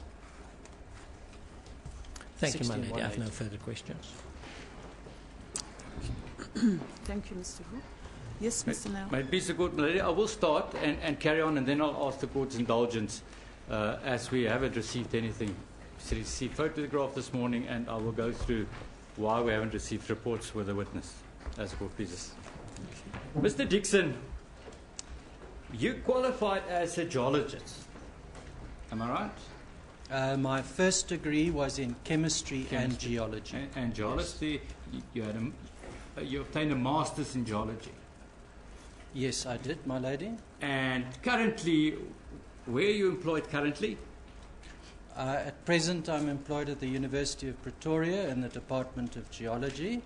Thank you, my 60 and lady. I have no 180. further questions. Thank you, Mr. Hu. Yes, Mr. Nel. May it please the court, my lady, I will start and carry on, and then I'll ask the court's indulgence as we haven't received anything. We received photograph this morning, and I will go through why we haven't received reports with the witness, as the court pleases. Mr. Dixon, you qualified as a geologist. Am I right? My first degree was in chemistry and geology. And geology, you obtained a master's in geology. Yes, I did, my lady. And currently, where are you employed currently? At present, I'm employed at the University of Pretoria in the Department of Geology,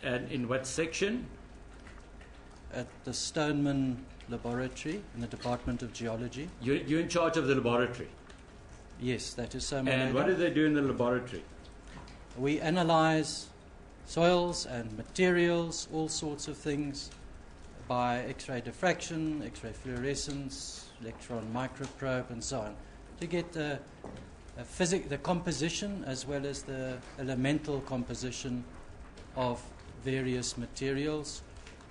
And in what section? at the Stoneman Laboratory in the Department of Geology. You're in charge of the laboratory. Yes, that is so, my And lady. what do they do in the laboratory? We analyze soils and materials, all sorts of things, by X-ray diffraction, X-ray fluorescence, electron microprobe, and so on, to get the composition as well as the elemental composition of various materials.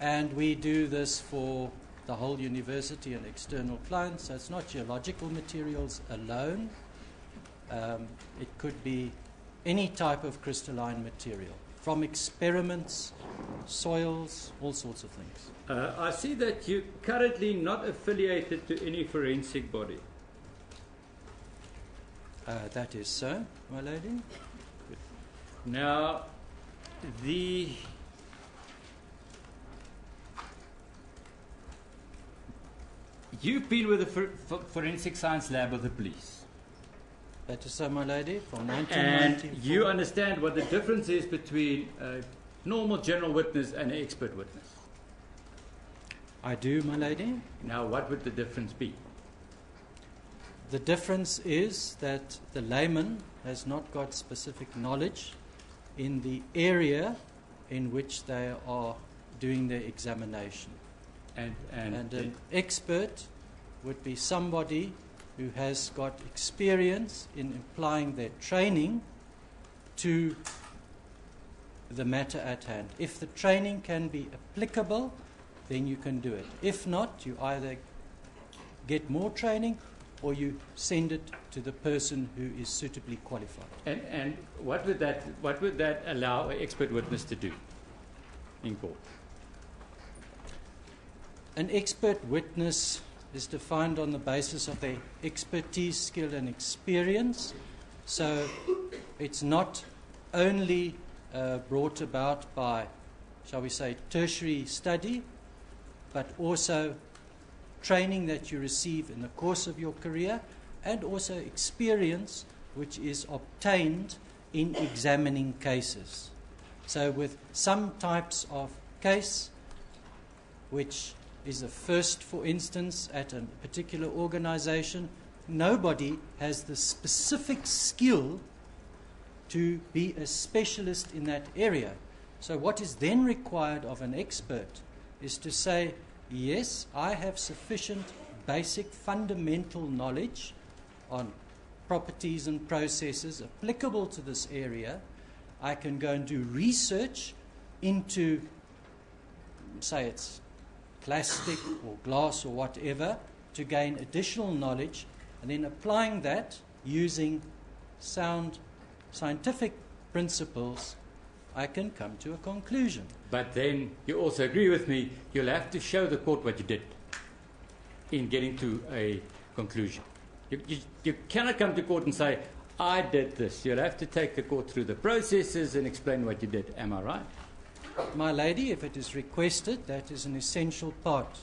And we do this for the whole university and external clients. So it's not geological materials alone. It could be any type of crystalline material, from experiments, soils, all sorts of things. I see that you're currently not affiliated to any forensic body. That is so, my lady. Now, you've been with the forensic science lab of the police. That is so, my lady, from And 1994. you understand what the difference is between a normal general witness and an expert witness. I do, my lady. Now, what would the difference be? The difference is that the layman has not got specific knowledge in the area in which they are doing their examination. And an expert would be somebody who has got experience in applying their training to the matter at hand. If the training can be applicable, then you can do it. If not, you either get more training or you send it to the person who is suitably qualified. And what would that allow an expert witness to do in court? An expert witness is defined on the basis of their expertise, skill, and experience. So it's not only brought about by, shall we say, tertiary study, but also training that you receive in the course of your career, and also experience which is obtained in examining cases. So with some types of case, which is a first, for instance, at a particular organization, nobody has the specific skill to be a specialist in that area. So what is then required of an expert is to say, yes, I have sufficient basic fundamental knowledge on properties and processes applicable to this area. I can go and do research into, say it's plastic or glass or whatever, to gain additional knowledge, and then applying that using sound scientific principles, I can come to a conclusion. But then you also agree with me, you'll have to show the court what you did in getting to a conclusion. You cannot come to court and say, I did this. You'll have to take the court through the processes and explain what you did. Am I right? My lady, if it is requested, that is an essential part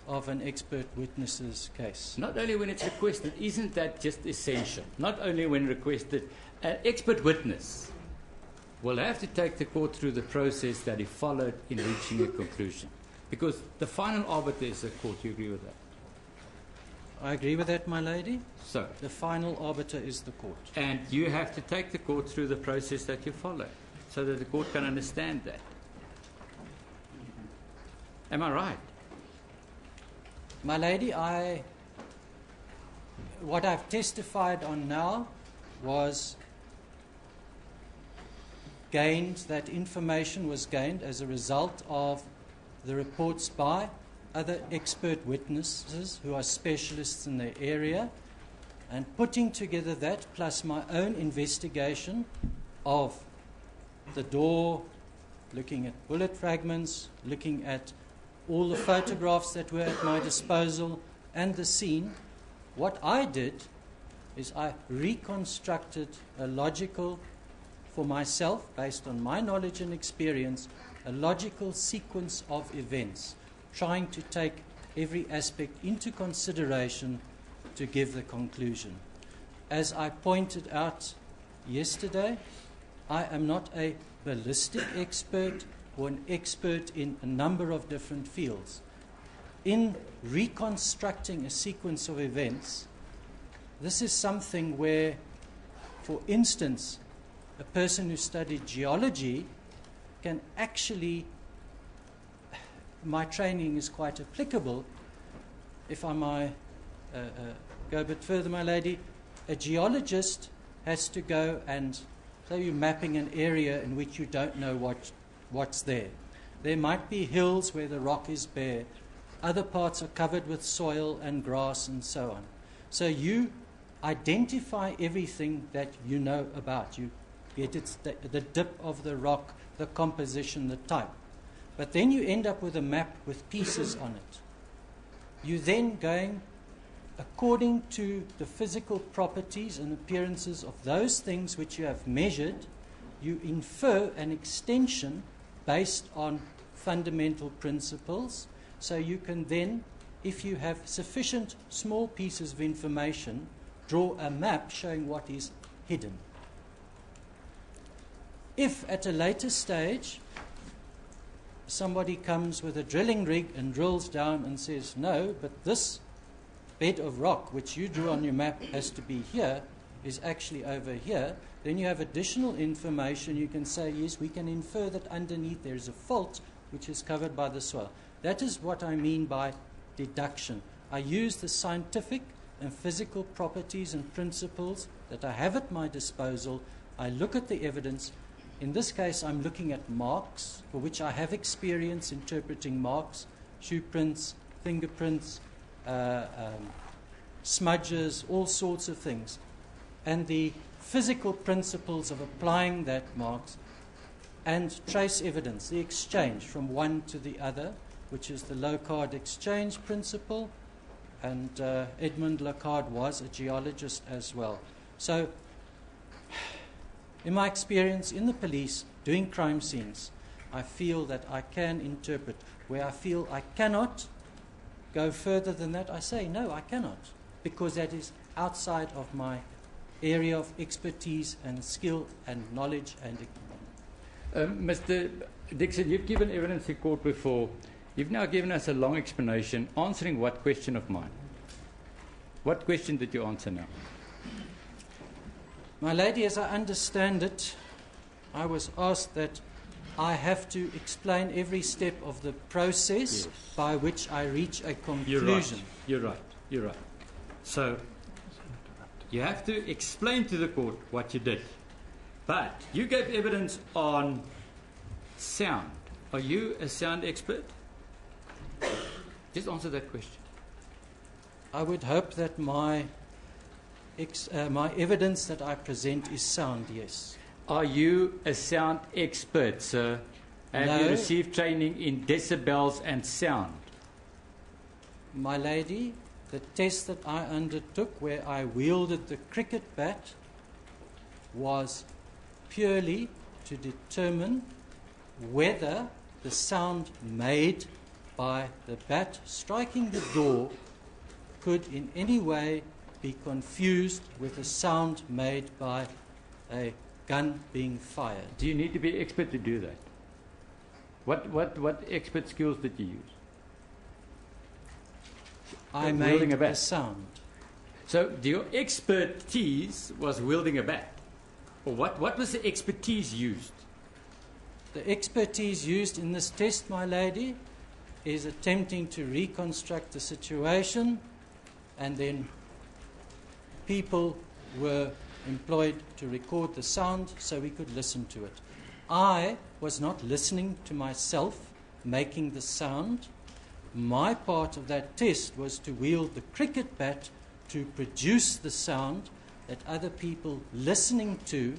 of an expert witness's case. Not only when it's requested, isn't that just essential? Not only when requested, an expert witness will have to take the court through the process that he followed in reaching a conclusion. Because the final arbiter is the court. You agree with that? I agree with that, my lady. So, The final arbiter is the court. and you have to take the court through the process that you follow so that the court can understand that. Am I right? My lady, what I've testified on now was that information was gained as a result of the reports by other expert witnesses who are specialists in their area, and putting together that plus my own investigation of the door, looking at bullet fragments, looking at all the photographs that were at my disposal and the scene. What I did is I reconstructed a logical, for myself, based on my knowledge and experience, a logical sequence of events, trying to take every aspect into consideration to give the conclusion. As I pointed out yesterday, I am not a ballistic expert or an expert in a number of different fields. In reconstructing a sequence of events, this is something where, for instance, a person who studied geology can actually, my training is quite applicable. If I might go a bit further, my lady, a geologist has to go and, say you're mapping an area in which you don't know what's there. There might be hills where the rock is bare. Other parts are covered with soil and grass and so on. So you identify everything that you know about. You get the dip of the rock, the composition, the type. But then you end up with a map with pieces on it. You then going, according to the physical properties and appearances of those things which you have measured, you infer an extension based on fundamental principles. So you can then, if you have sufficient small pieces of information, draw a map showing what is hidden. If at a later stage somebody comes with a drilling rig and drills down and says, no, but this bed of rock which you drew on your map has to be here, is actually over here, then you have additional information. You can say, yes, we can infer that underneath there is a fault which is covered by the soil. That is what I mean by deduction. I use the scientific and physical properties and principles that I have at my disposal. I look at the evidence. In this case, I'm looking at marks, for which I have experience interpreting marks, shoe prints, fingerprints, smudges, all sorts of things. And the physical principles of applying that marks and trace evidence, the exchange from one to the other, which is the Locard exchange principle. And Edmund Locard was a geologist as well. So, in my experience in the police, doing crime scenes, I feel that I can interpret. Where I feel I cannot go further than that, I say, no, I cannot, because that is outside of my area of expertise and skill and knowledge and Mr. Dixon, you've given evidence in court before. You've now given us a long explanation, answering what question of mine? What question did you answer now? My lady, as I understand it, I was asked that I have to explain every step of the process by which I reach a conclusion. You're right. So, you have to explain to the court what you did. But you gave evidence on sound. Are you a sound expert? Just answer that question. I would hope that my evidence that I present is sound, yes. Are you a sound expert, sir? Have you received training in decibels and sound? My lady, the test that I undertook where I wielded the cricket bat was purely to determine whether the sound made by the bat striking the door could in any way be confused with the sound made by a gun being fired. Do you need to be expert to do that? What expert skills did you use? I made a sound. So your expertise was wielding a bat? Or what was the expertise used? The expertise used in this test, my lady, is attempting to reconstruct the situation, and then people were employed to record the sound so we could listen to it. I was not listening to myself making the sound. My part of that test was to wield the cricket bat to produce the sound that other people listening to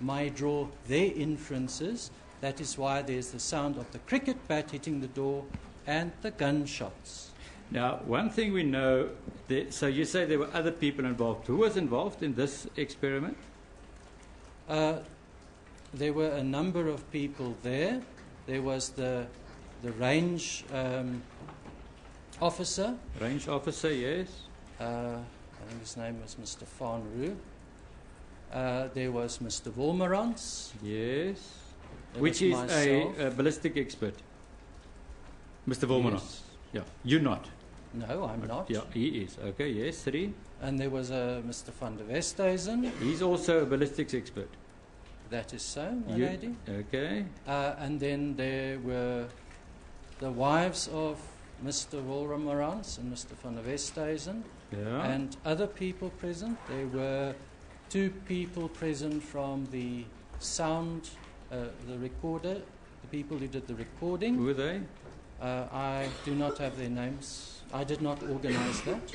might draw their inferences. That is why there's the sound of the cricket bat hitting the door and the gunshots. Now, one thing we know, so you say there were other people involved. Who was involved in this experiment? There were a number of people there. There was the range officer. Range officer, yes. I think his name was Mr. Van Roo. There was Mr. Wolmerans. Yes. There Which was is myself. a ballistic expert. Mr. Wolmerans. Yes. Yeah. You're not. No, I'm not. Yeah, he is. Okay, yes, 3. And there was Mr. van der Westhuizen. He's also a ballistics expert. That is so, my You- lady. Okay. And then there were the wives of Mr. Wolmerans and Mr. van der Westhuizen. Yeah. And other people present. There were 2 people present from the sound, the recorder, the people who did the recording. Who were they? I do not have their names. I did not organize that.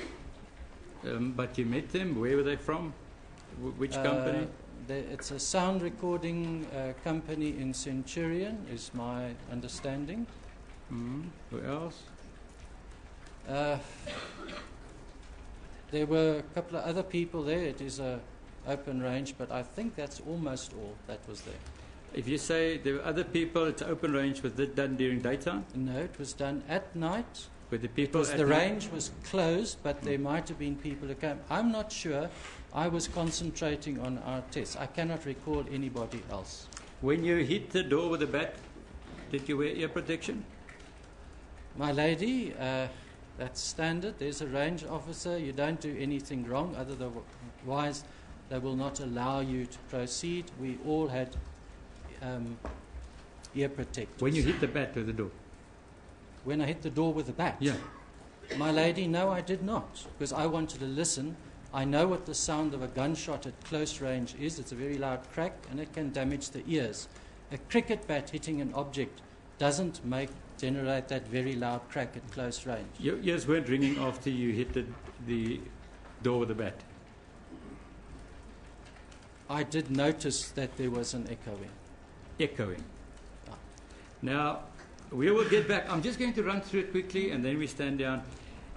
But you met them. Where were they from? Which company? It's a sound recording company in Centurion, is my understanding. Who else? There were a couple of other people there. It is a open range, but I think that's almost all that was there. If you say there were other people, it's open range. Was that done during daytime? No, it was done at night. With the people Because at the night? range was closed, but there might have been people who came. I'm not sure. I was concentrating on our tests. I cannot recall anybody else. When you hit the door with a bat, did you wear ear protection? My lady, that's standard. There's a range officer. You don't do anything wrong, otherwise they will not allow you to proceed. We all had ear protectors. When you hit the bat with the door? When I hit the door with a bat? Yeah. My lady, no, I did not, because I wanted to listen. I know what the sound of a gunshot at close range is. It's a very loud crack, and it can damage the ears. A cricket bat hitting an object doesn't generate that very loud crack at close range. Your ears weren't ringing after you hit the door with the bat? I did notice that there was an echoing. Echoing. Ah. Now, we will get back. I'm just going to run through it quickly, and then we stand down.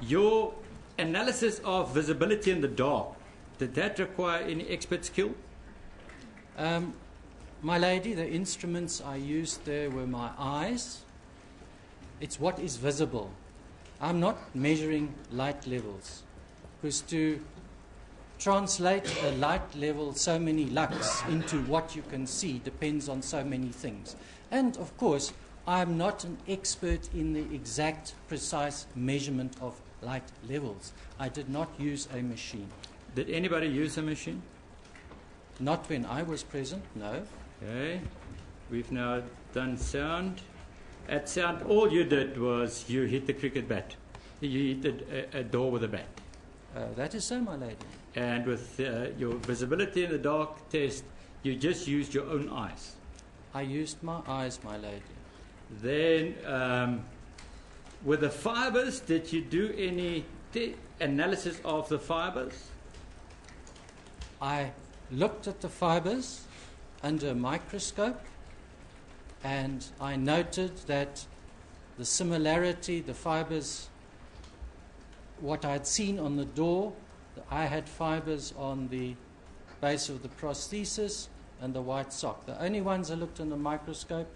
Your analysis of visibility in the dark, did that require any expert skill? My lady, the instruments I used there were my eyes. It's what is visible. I'm not measuring light levels, because to translate a light level so many lux into what you can see depends on so many things. And of course, I'm not an expert in the exact, precise measurement of light levels. I did not use a machine. Did anybody use a machine? Not when I was present, no. Okay. We've now done sound. At sound, all you did was you hit the cricket bat. You hit a door with a bat. That is so, my lady. And with your visibility in the dark test, you just used your own eyes. I used my eyes, my lady. Then, with the fibers, did you do any analysis of the fibers? I looked at the fibers under a microscope, and I noted that the similarity, the fibers, what I'd seen on the door, I had fibers on the base of the prosthesis and the white sock. The only ones I looked in the microscope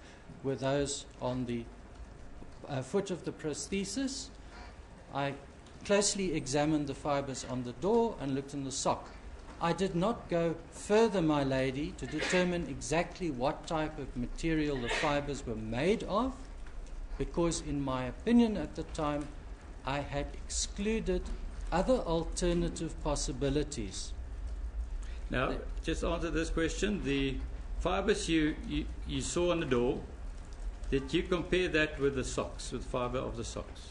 were those on the foot of the prosthesis. I closely examined the fibers on the door and looked in the sock. I did not go further, my lady, to determine exactly what type of material the fibers were made of, because in my opinion at the time, I had excluded other alternative possibilities. Now, just answer this question. The fibers you saw on the door, Did you compare that with the socks, with fiber of the socks?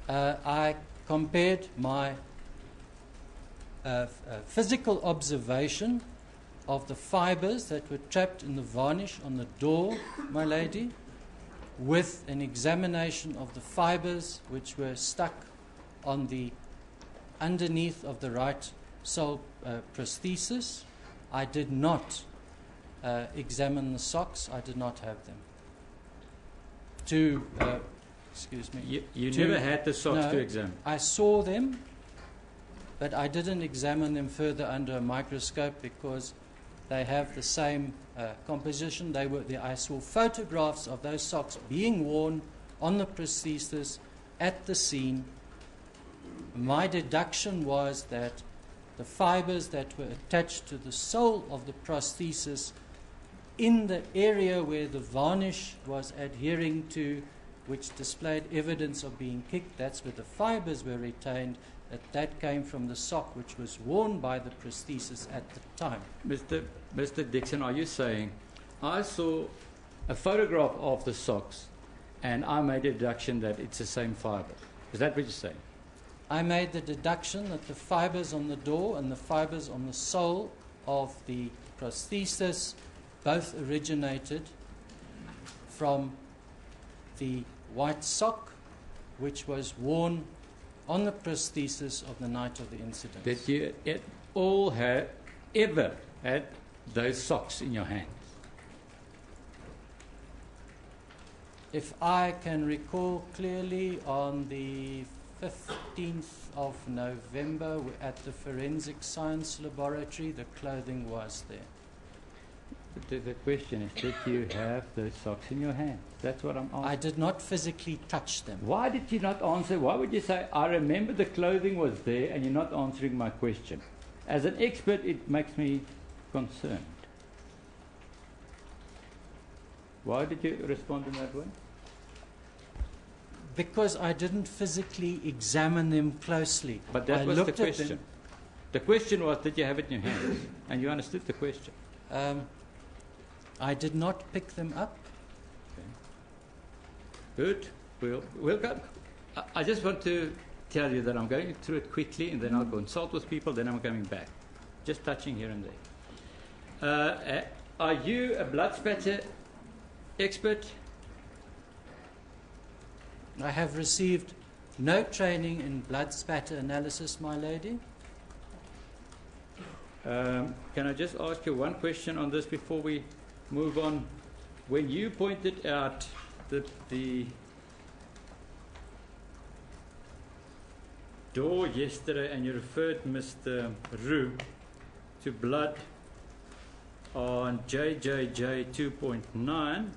I compared my physical observation of the fibers that were trapped in the varnish on the door, my lady, with an examination of the fibers which were stuck on the underneath of the right sole prosthesis. I did not examine the socks. I did not have them. Excuse me. You never had the socks to examine? I saw them, but I didn't examine them further under a microscope because they have the same composition. I saw photographs of those socks being worn on the prosthesis at the scene. My deduction was that the fibers that were attached to the sole of the prosthesis in the area where the varnish was adhering to, which displayed evidence of being kicked, that's where the fibers were retained, that came from the sock which was worn by the prosthesis at the time. Mr. Dixon, are you saying, I saw a photograph of the socks and I made a deduction that it's the same fiber? Is that what you're saying? I made the deduction that the fibers on the door and the fibers on the sole of the prosthesis both originated from the white sock which was worn on the prosthesis of the night of the incident. Did you ever had those socks in your hands? If I can recall clearly, on the 15th of November at the Forensic Science Laboratory, the clothing was there. The question is, did you have those socks in your hands? That's what I'm asking. I did not physically touch them. Why did you not answer? Why would you say, I remember the clothing was there, and you're not answering my question? As an expert, it makes me concerned. Why did you respond in that way? Because I didn't physically examine them closely. But that was the question. The question was, did you have it in your hands? And you understood the question. I did not pick them up. Okay. Good. We'll go. I just want to tell you that I'm going through it quickly, and then I'll consult with people, then I'm coming back. Just touching here and there. Are you a blood spatter expert? I have received no training in blood spatter analysis, my lady. Can I just ask you one question on this before we move on? When you pointed out the door yesterday and you referred Mr. Roux to blood on JJJ 2.9,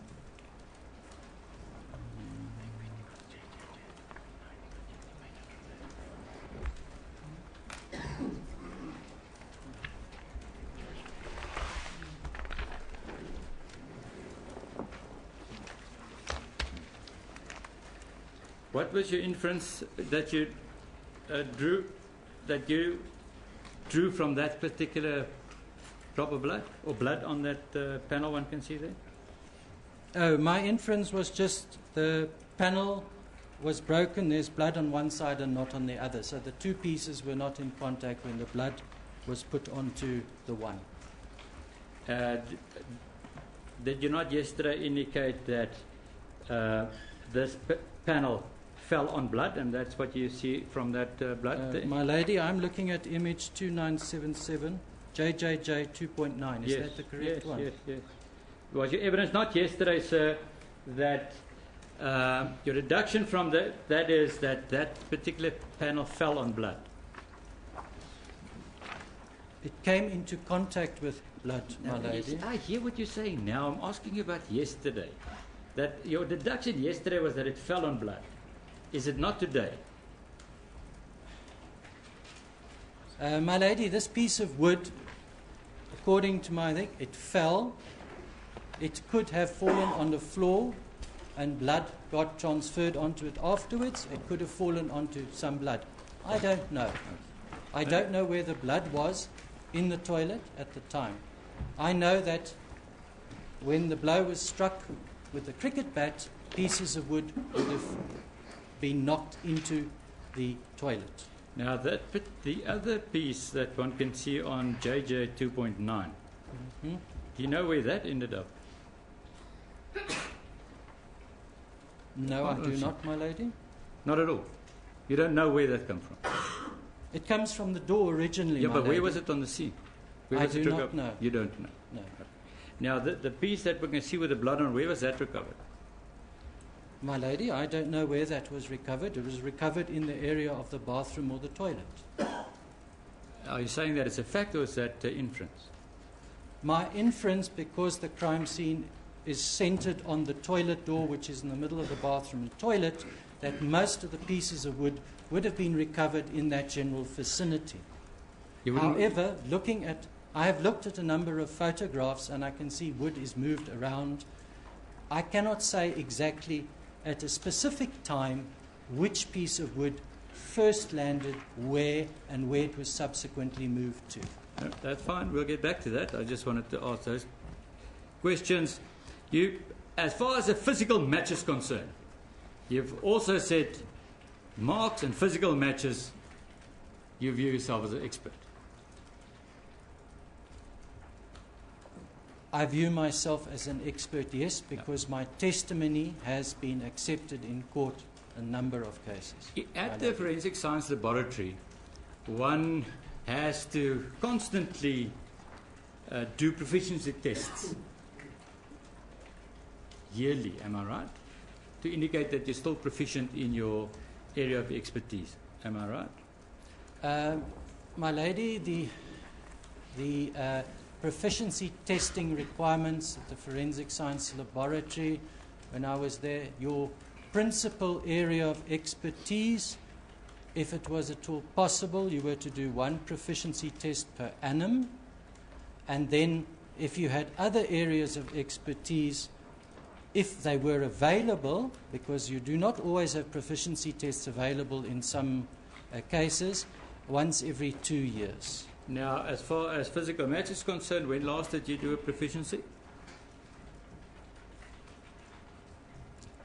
what was your inference that you drew from that particular drop of blood, or blood on that panel one can see there? Oh, my inference was just the panel was broken. There's blood on one side and not on the other. So the two pieces were not in contact when the blood was put onto the one. Did you not yesterday indicate that this panel fell on blood, and that's what you see from that blood? My lady, I'm looking at image 2977, JJJ 2.9. Is that the correct one? Yes. Was your evidence not yesterday, sir, that your deduction from that is that particular panel fell on blood? It came into contact with blood, my lady. I hear what you're saying now. I'm asking you about yesterday. That your deduction yesterday was that it fell on blood. Is it not today? My lady, this piece of wood, according to my thing, it fell. It could have fallen on the floor and blood got transferred onto it afterwards. It could have fallen onto some blood. I don't know. I don't know where the blood was in the toilet at the time. I know that when the blow was struck with a cricket bat, pieces of wood would have been knocked into the toilet. Now, the other piece that one can see on JJ 2.9, Mhm. do you know where that ended up? No, I do not, my lady. Not at all. You don't know where that comes from. It comes from the door originally, Yeah, my but where lady. was it on the scene? Where I was it do not recovered? know. You don't know. No. Now, the piece that we can see with the blood on, where was that recovered? My lady, I don't know where that was recovered. It was recovered in the area of the bathroom or the toilet. Are you saying that it's a fact or is that inference? My inference, because the crime scene is centered on the toilet door, which is in the middle of the bathroom and toilet, that most of the pieces of wood would have been recovered in that general vicinity. You wouldn't- However, I have looked at a number of photographs and I can see wood is moved around. I cannot say exactly at a specific time which piece of wood first landed where and where it was subsequently moved to. No, that's fine. We'll get back to that. I just wanted to ask those questions. As far as the physical match is concerned, you've also said marks and physical matches, you view yourself as an expert. I view myself as an expert, yes, because my testimony has been accepted in court a number of cases. At the Forensic Science Laboratory, one has to constantly do proficiency tests yearly, am I right? To indicate that you're still proficient in your area of expertise, am I right? My lady, the proficiency testing requirements at the Forensic Science Laboratory, when I was there, your principal area of expertise, if it was at all possible, you were to do one proficiency test per annum, and then if you had other areas of expertise, if they were available, because you do not always have proficiency tests available in some cases, once every 2 years. Now, as far as physical match is concerned, when last did you do a proficiency?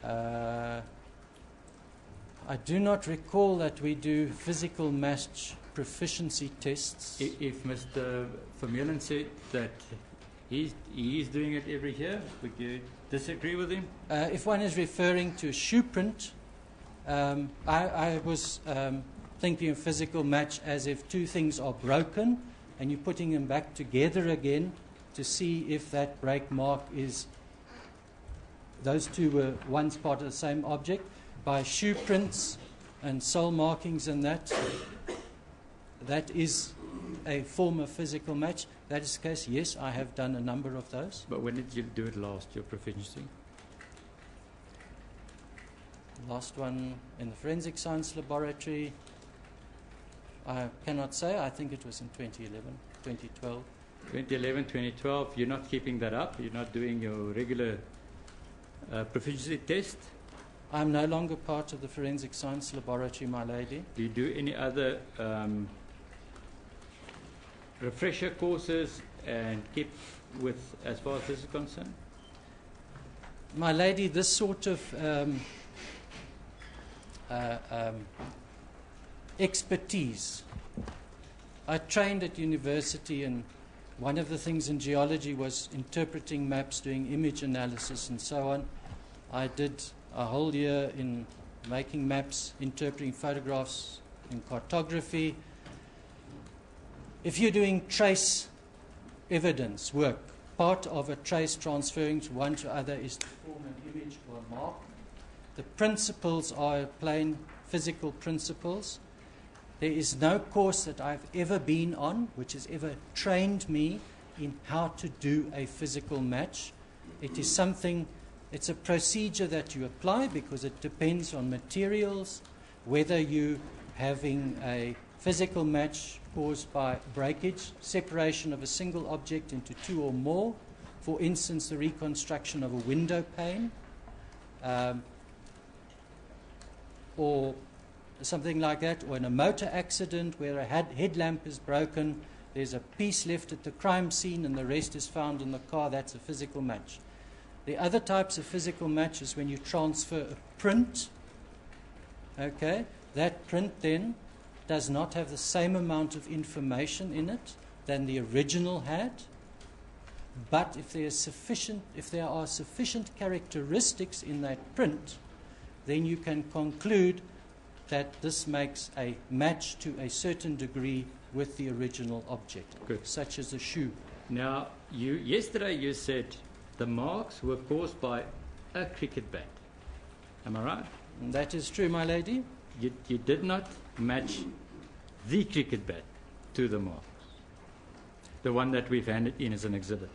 I do not recall that we do physical match proficiency tests. If Mr. Vermeulen said that he's doing it every year, would you disagree with him? If one is referring to shoe print, I was thinking of physical match as if two things are broken and you're putting them back together again to see if that break mark is, those two were once part of the same object. By shoe prints and sole markings and that is a form of physical match. That is the case. Yes, I have done a number of those. But when did you do it last, your proficiency? Last one in the Forensic Science Laboratory, I cannot say. I think it was in 2011, 2012. 2011, 2012, you're not keeping that up? You're not doing your regular proficiency test? I'm no longer part of the Forensic Science Laboratory, my lady. Do you do any other refresher courses and keep with, as far as this is concerned? My lady, this sort of expertise. I trained at university, and one of the things in geology was interpreting maps, doing image analysis and so on. I did a whole year in making maps, interpreting photographs in cartography. If you're doing trace evidence work, part of a trace transferring to one to other is to form an image or a mark. The principles are plain physical principles. There is no course that I've ever been on which has ever trained me in how to do a physical match. It is something, it's a procedure that you apply because it depends on materials, whether you having a physical match caused by breakage, separation of a single object into two or more, for instance, the reconstruction of a window pane, or something like that, or in a motor accident where a headlamp is broken, there's a piece left at the crime scene and the rest is found in the car. That's a physical match. The other types of physical match is when you transfer a print. Okay, that print then does not have the same amount of information in it than the original had. But if there are sufficient characteristics in that print, then you can conclude that this makes a match to a certain degree with the original object, Good. such as a shoe. Now, yesterday you said the marks were caused by a cricket bat. Am I right? And that is true, my lady. You did not match the cricket bat to the marks, the one that we've handed in as an exhibit.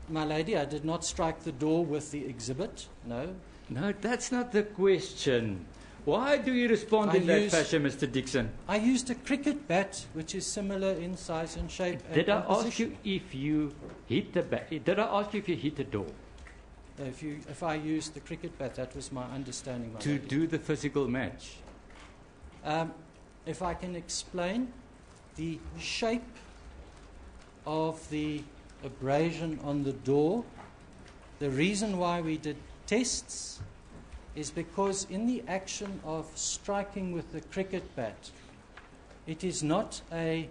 My lady, I did not strike the door with the exhibit, no. No, that's not the question. Why do you respond in that fashion, Mr. Dixon? I used a cricket bat, which is similar in size and shape. Did I ask you if you hit the bat? Did I ask you if you hit the door? If I used the cricket bat, that was my understanding, my to lady. do the physical match. If I can explain, the shape of the abrasion on the door, the reason why we did tests is because in the action of striking with the cricket bat, it is not a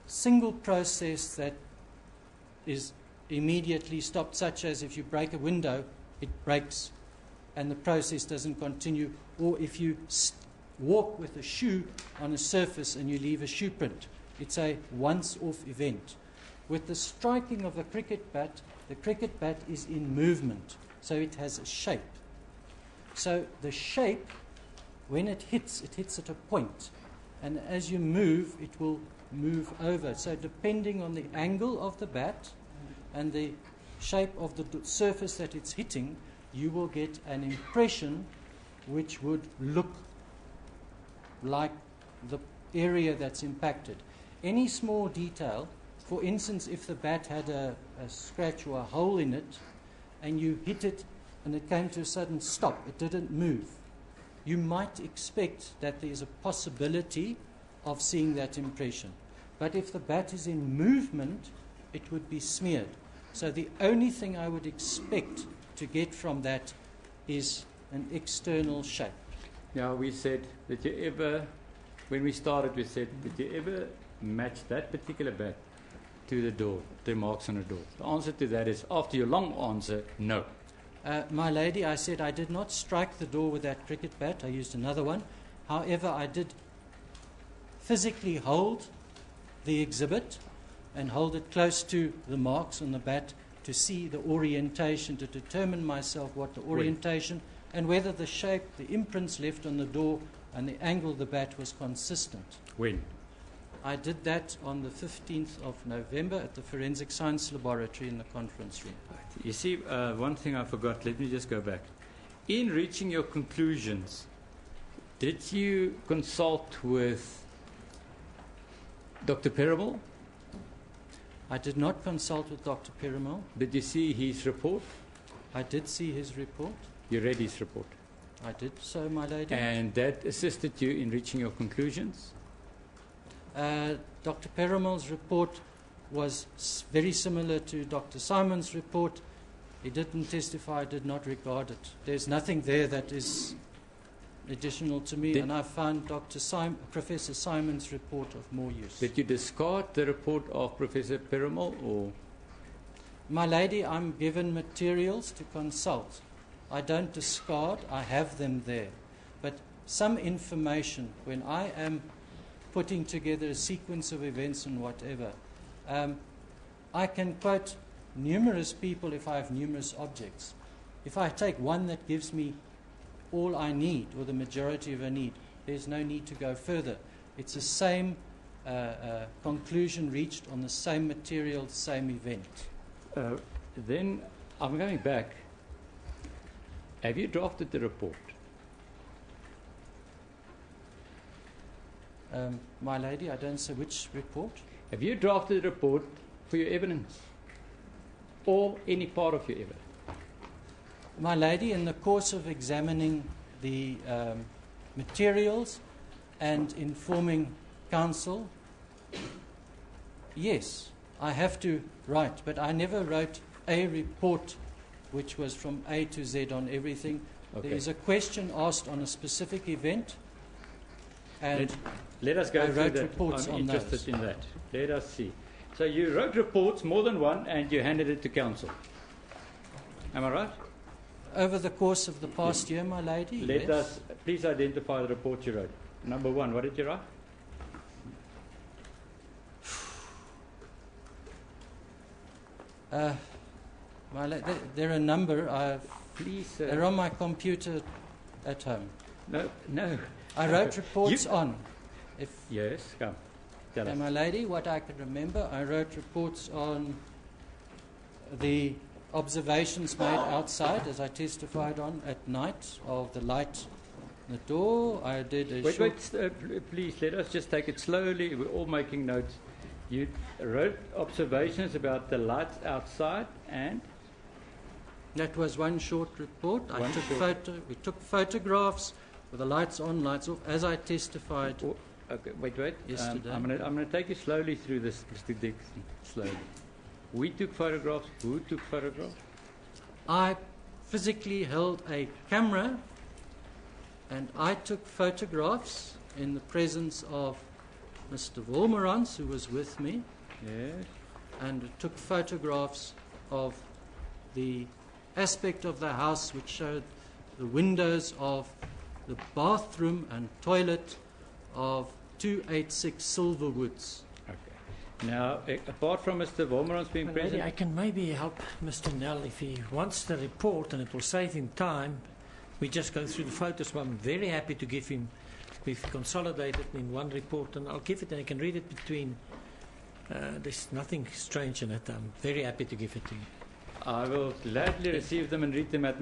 single process that is immediately stopped, such as if you break a window, it breaks and the process doesn't continue, or if you walk with a shoe on a surface and you leave a shoe print. It's a once-off event. With the striking of the cricket bat is in movement, so it has a shape. So the shape, when it hits at a point, and as you move, it will move over. So depending on the angle of the bat and the shape of the surface that it's hitting, you will get an impression which would look like the area that's impacted. Any small detail, for instance, if the bat had a scratch or a hole in it, and you hit it and it came to a sudden stop, it didn't move, you might expect that there's a possibility of seeing that impression. But if the bat is in movement, it would be smeared. So the only thing I would expect to get from that is an external shape. Now, we said that when we started, we said, did you ever match that particular bat to the door, the marks on the door? The answer to that is, after your long answer, no. My lady, I said I did not strike the door with that cricket bat. I used another one. However, I did physically hold the exhibit and hold it close to the marks on the bat to see the orientation, to determine myself what the orientation and whether the shape, the imprints left on the door and the angle of the bat was consistent. When? I did that on the 15th of November at the Forensic Science Laboratory in the conference room. You see, one thing I forgot, let me just go back. In reaching your conclusions, did you consult with Dr. Perumal? I did not consult with Dr. Perumal. Did you see his report? I did see his report. You read his report? I did so, my lady. And that assisted you in reaching your conclusions? Dr. Perumal's report was very similar to Dr. Simon's report. He didn't testify, did not regard it. There's nothing there that is additional to me, and I found Professor Simon's report of more use. Did you discard the report of Professor Perumal, or? My lady, I'm given materials to consult. I don't discard, I have them there. But some information, when I am putting together a sequence of events and whatever, I can quote numerous people if I have numerous objects. If I take one that gives me all I need, or the majority of I need, there's no need to go further. It's the same conclusion reached on the same material, same event. Then I'm going back. Have you drafted the report? My lady, I don't say which report. Have you drafted the report for your evidence, or any part of your evidence? My lady, in the course of examining the materials and informing counsel, yes, I have to write, but I never wrote a report which was from A to Z on everything. Okay. There is a question asked on a specific event, and Let us go I through wrote that. reports I'm on interested those. in that. Let us see. So you wrote reports, more than one, and you handed it to council. Am I right? over the course of the past year, my lady. Let yes. us please identify the report you wrote. Number one, what did you write? There are a number. Please. They're on my computer at home. No. I wrote reports on. Yes, come. Tell us. My lady, what I can remember, I wrote reports on the observations made outside, as I testified on at night, of the light in the door. I did a Please, let us just take it slowly. We're all making notes. You wrote observations about the lights outside, and that was one short report. We took photographs with the lights on, lights off, as I testified. Okay, wait. Yesterday. I'm going to take you slowly through this, Mr. Dixon. Slowly. We took photographs. Who took photographs? I physically held a camera, and I took photographs in the presence of Mr. Wolmerans, who was with me. Yes. And took photographs of the aspect of the house which showed the windows of the bathroom and toilet of 286 Silverwoods. Okay. Now, apart from Mr. Wolmerans being present, Maybe I can maybe help Mr. Nell if he wants the report, and it will save him time. We just go through the photos. But I'm very happy to give him. We've consolidated in one report, and I'll give it, and he can read it between. There's nothing strange in it. I'm very happy to give it to you. I will gladly receive them and read them at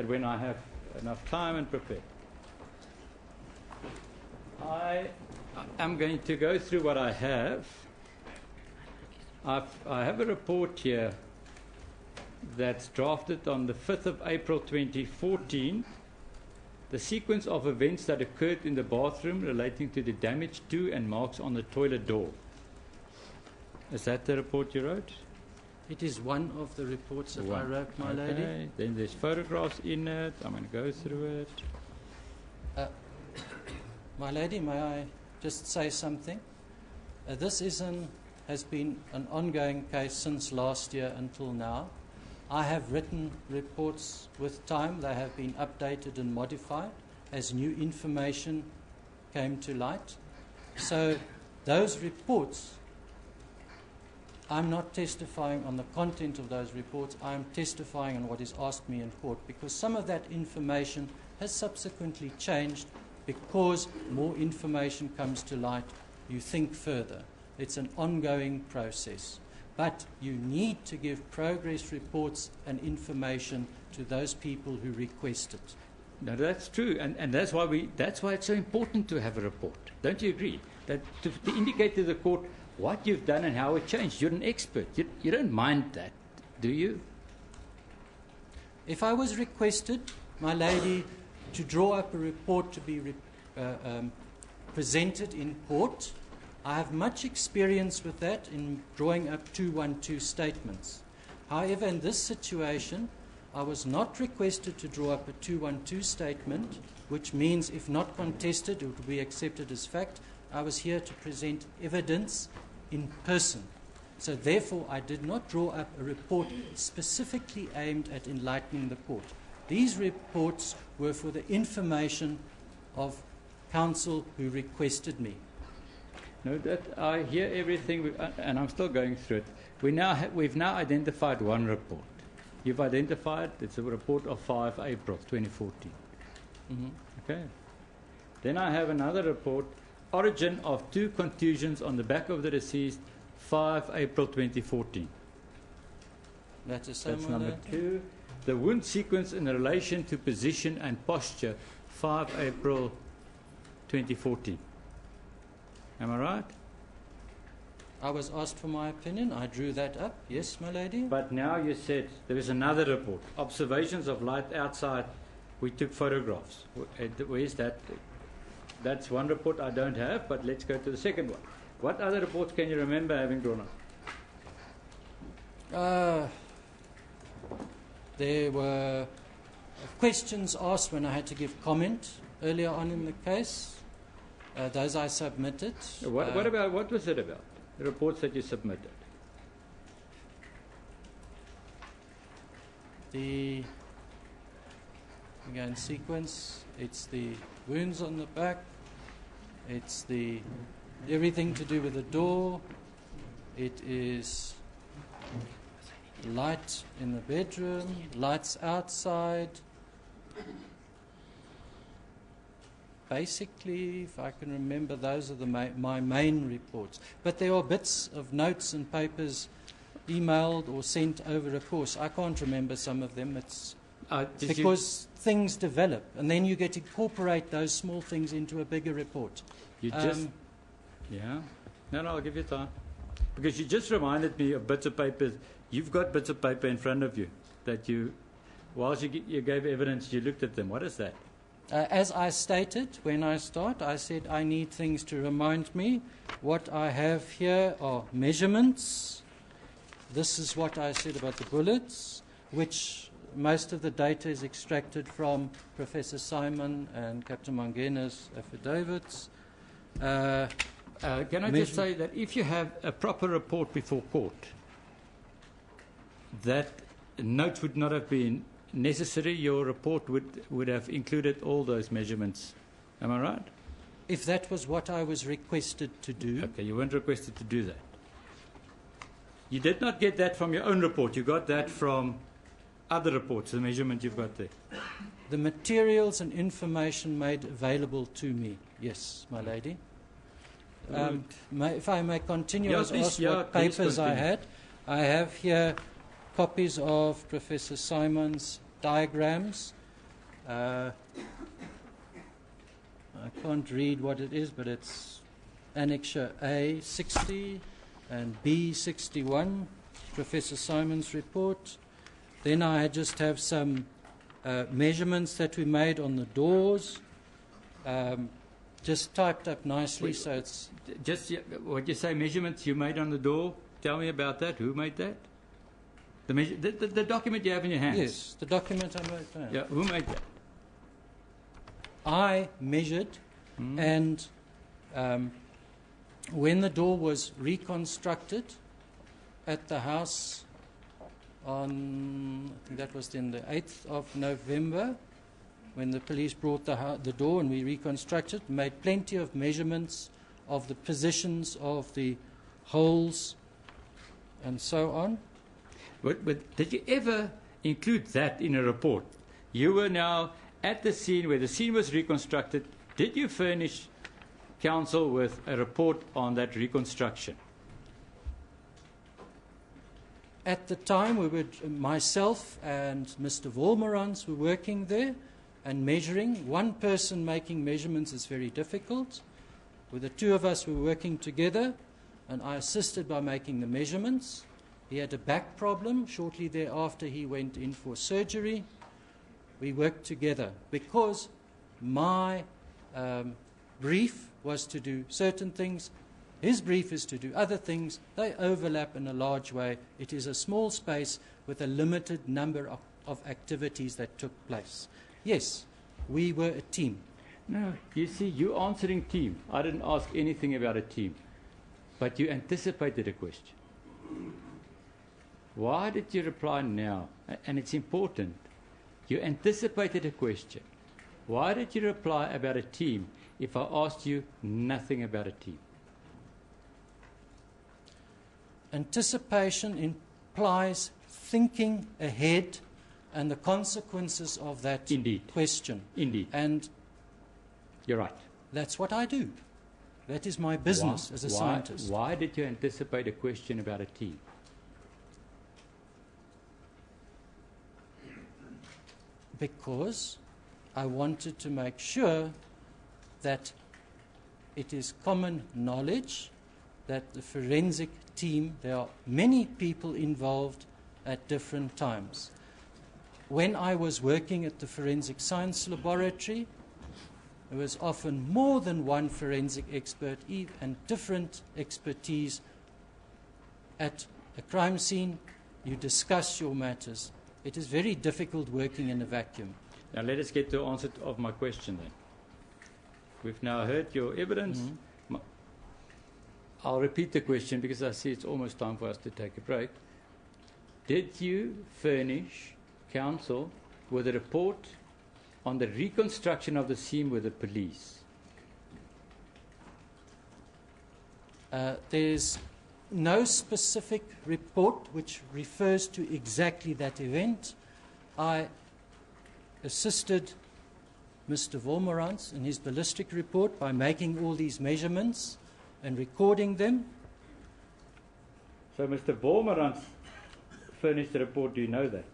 when I have enough time and prepare. I am going to go through what I have. I have a report here that's drafted on the 5th of April 2014. The sequence of events that occurred in the bathroom relating to the damage to and marks on the toilet door. Is that the report you wrote? It is one of the reports that I wrote, my lady. Then there's photographs in it. I'm going to go through it. My lady, may I just say something? This has been an ongoing case since last year until now. I have written reports with time. They have been updated and modified as new information came to light. So those reports, I'm not testifying on the content of those reports. I'm testifying on what is asked me in court, because some of that information has subsequently changed because more information comes to light. You think further. It's an ongoing process. But you need to give progress reports and information to those people who request it. No, that's true, and that's why it's so important to have a report. Don't you agree? That to indicate to the court what you've done and how it changed. You're an expert. You don't mind that, do you? If I was requested, my lady, to draw up a report to be presented in court, I have much experience with that in drawing up 212 statements. However, in this situation, I was not requested to draw up a 212 statement, which means if not contested, it would be accepted as fact. I was here to present evidence in person. So therefore, I did not draw up a report specifically aimed at enlightening the court. These reports were for the information of counsel who requested me. No, that I hear everything, and I'm still going through it. We've now identified one report. You've identified, it's a report of 5 April 2014. Mm-hmm. Okay. Then I have another report, origin of 2 contusions on the back of the deceased, 5 April 2014. That's number 2. The wound sequence in relation to position and posture, 5 April 2014. Am I right? I was asked for my opinion. I drew that up. Yes, my lady. But now you said there is another report. Observations of light outside. We took photographs. Where's that? That's one report I don't have, but let's go to the second one. What other reports can you remember having drawn up? There were questions asked when I had to give comment earlier on in the case. Those I submitted. What was it about? The reports that you submitted? Again, sequence. It's the wounds on the back. It's the everything to do with the door. It is light in the bedroom, lights outside. Basically, if I can remember, those are my main reports. But there are bits of notes and papers emailed or sent over a course. I can't remember some of them. It's because things develop, and then you get to incorporate those small things into a bigger report. Yeah. No, I'll give you time. Because you just reminded me of bits of paper. You've got bits of paper in front of you that whilst you gave evidence, you looked at them. What is that? As I stated when I start, I said I need things to remind me. What I have here are measurements. This is what I said about the bullets, which most of the data is extracted from Professor Simon and Captain Mangena's affidavits. Can I just say that if you have a proper report before court, that notes would not have been necessary. Your report would have included all those measurements. Am I right? If that was what I was requested to do. Okay, you weren't requested to do that. You did not get that from your own report. You got that from other reports, the measurement you've got there. The materials and information made available to me. Yes, my lady. If I may continue, I was asked what papers I had. I have here copies of Professor Simon's diagrams. I can't read what it is, but it's Annexure A60 and B61, Professor Simon's report. Then I just have some measurements that we made on the doors, just typed up nicely. So it's just what you say, measurements you made on the door. Tell me about that. Who made that? The document you have in your hands. Yes, the document I made. Yeah, who made that? I measured, and when the door was reconstructed at the house on, I think that was then the 8th of November, when the police brought the door and we reconstructed, made plenty of measurements of the positions of the holes and so on. But did you ever include that in a report? You were now at the scene where the scene was reconstructed. Did you furnish counsel with a report on that reconstruction? At the time, myself and Mr. Wolmerans were working there and measuring. One person making measurements is very difficult. With the two of us, we were working together, and I assisted by making the measurements. He had a back problem. Shortly thereafter, he went in for surgery. We worked together because my brief was to do certain things. His brief is to do other things. They overlap in a large way. It is a small space with a limited number of activities that took place. Yes, we were a team. No, you see, you answering team. I didn't ask anything about a team, but you anticipated a question. Why did you reply now? And it's important. You anticipated a question. Why did you reply about a team if I asked you nothing about a team? Anticipation implies thinking ahead and the consequences of that question. Indeed. And you're right. That's what I do. That is my business as a scientist. Why did you anticipate a question about a team? Because I wanted to make sure that it is common knowledge that the forensic team, there are many people involved at different times. When I was working at the Forensic Science Laboratory, there was often more than one forensic expert and different expertise at a crime scene. You discuss your matters. It is very difficult working in a vacuum. Now let us get to the answer of my question then. We've now heard your evidence. I'll repeat the question because I see it's almost time for us to take a break. Did you furnish counsel with a report on the reconstruction of the scene with the police? There's no specific report which refers to exactly that event. I assisted Mr. Vormerans in his ballistic report by making all these measurements and recording them. So Mr. Vormerans furnished the report, do you know that?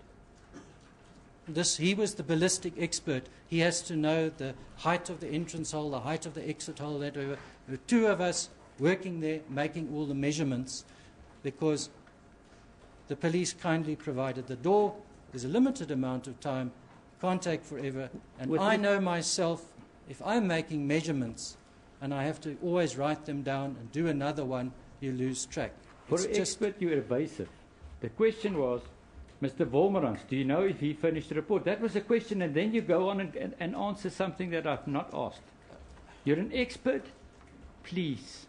He was the ballistic expert. He has to know the height of the entrance hole, the height of the exit hole. There were two of us working there, making all the measurements, because the police kindly provided the door. There's a limited amount of time, can't take forever. And I know myself, if I'm making measurements and I have to always write them down and do another one, you lose track. For an expert, you're evasive. The question was, Mr. Vormerans, do you know if he finished the report? That was a question, and then you go on and answer something that I've not asked. You're an expert? Please.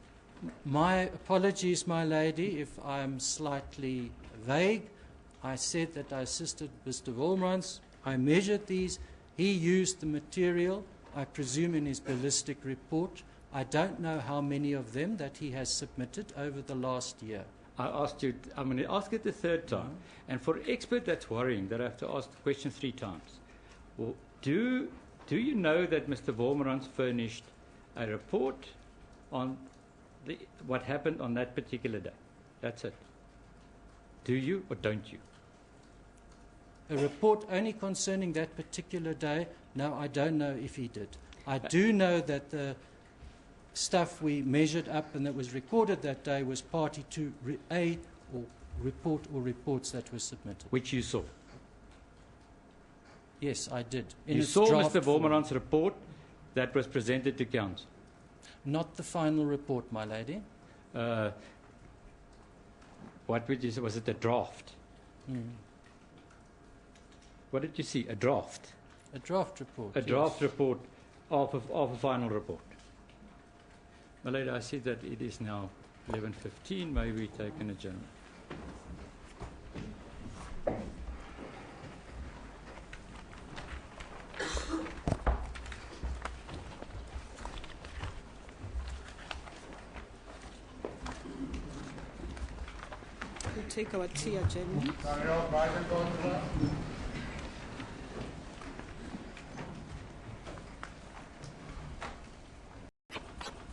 My apologies, my lady, if I'm slightly vague. I said that I assisted Mr. Vormerans. I measured these. He used the material, I presume, in his ballistic report. I don't know how many of them that he has submitted over the last year. I asked you, I'm going to ask it the third time. And for an expert, that's worrying that I have to ask the question 3 times. Well, do you know that Mr. Vormerans furnished a report on what happened on that particular day? That's it. Do you or don't you? A report only concerning that particular day? No, I don't know if he did. I do know that the stuff we measured up and that was recorded that day was party to a report or reports that were submitted. Which you saw? Yes, I did. You saw Mr. Vormerans' report that was presented to council? Not the final report, my lady. What would you say? Was it a draft? What did you see? A draft? A draft report. A draft report of a final report. My lady, I see that it is now 11:15. May we take an adjournment? We'll take our tea adjournment.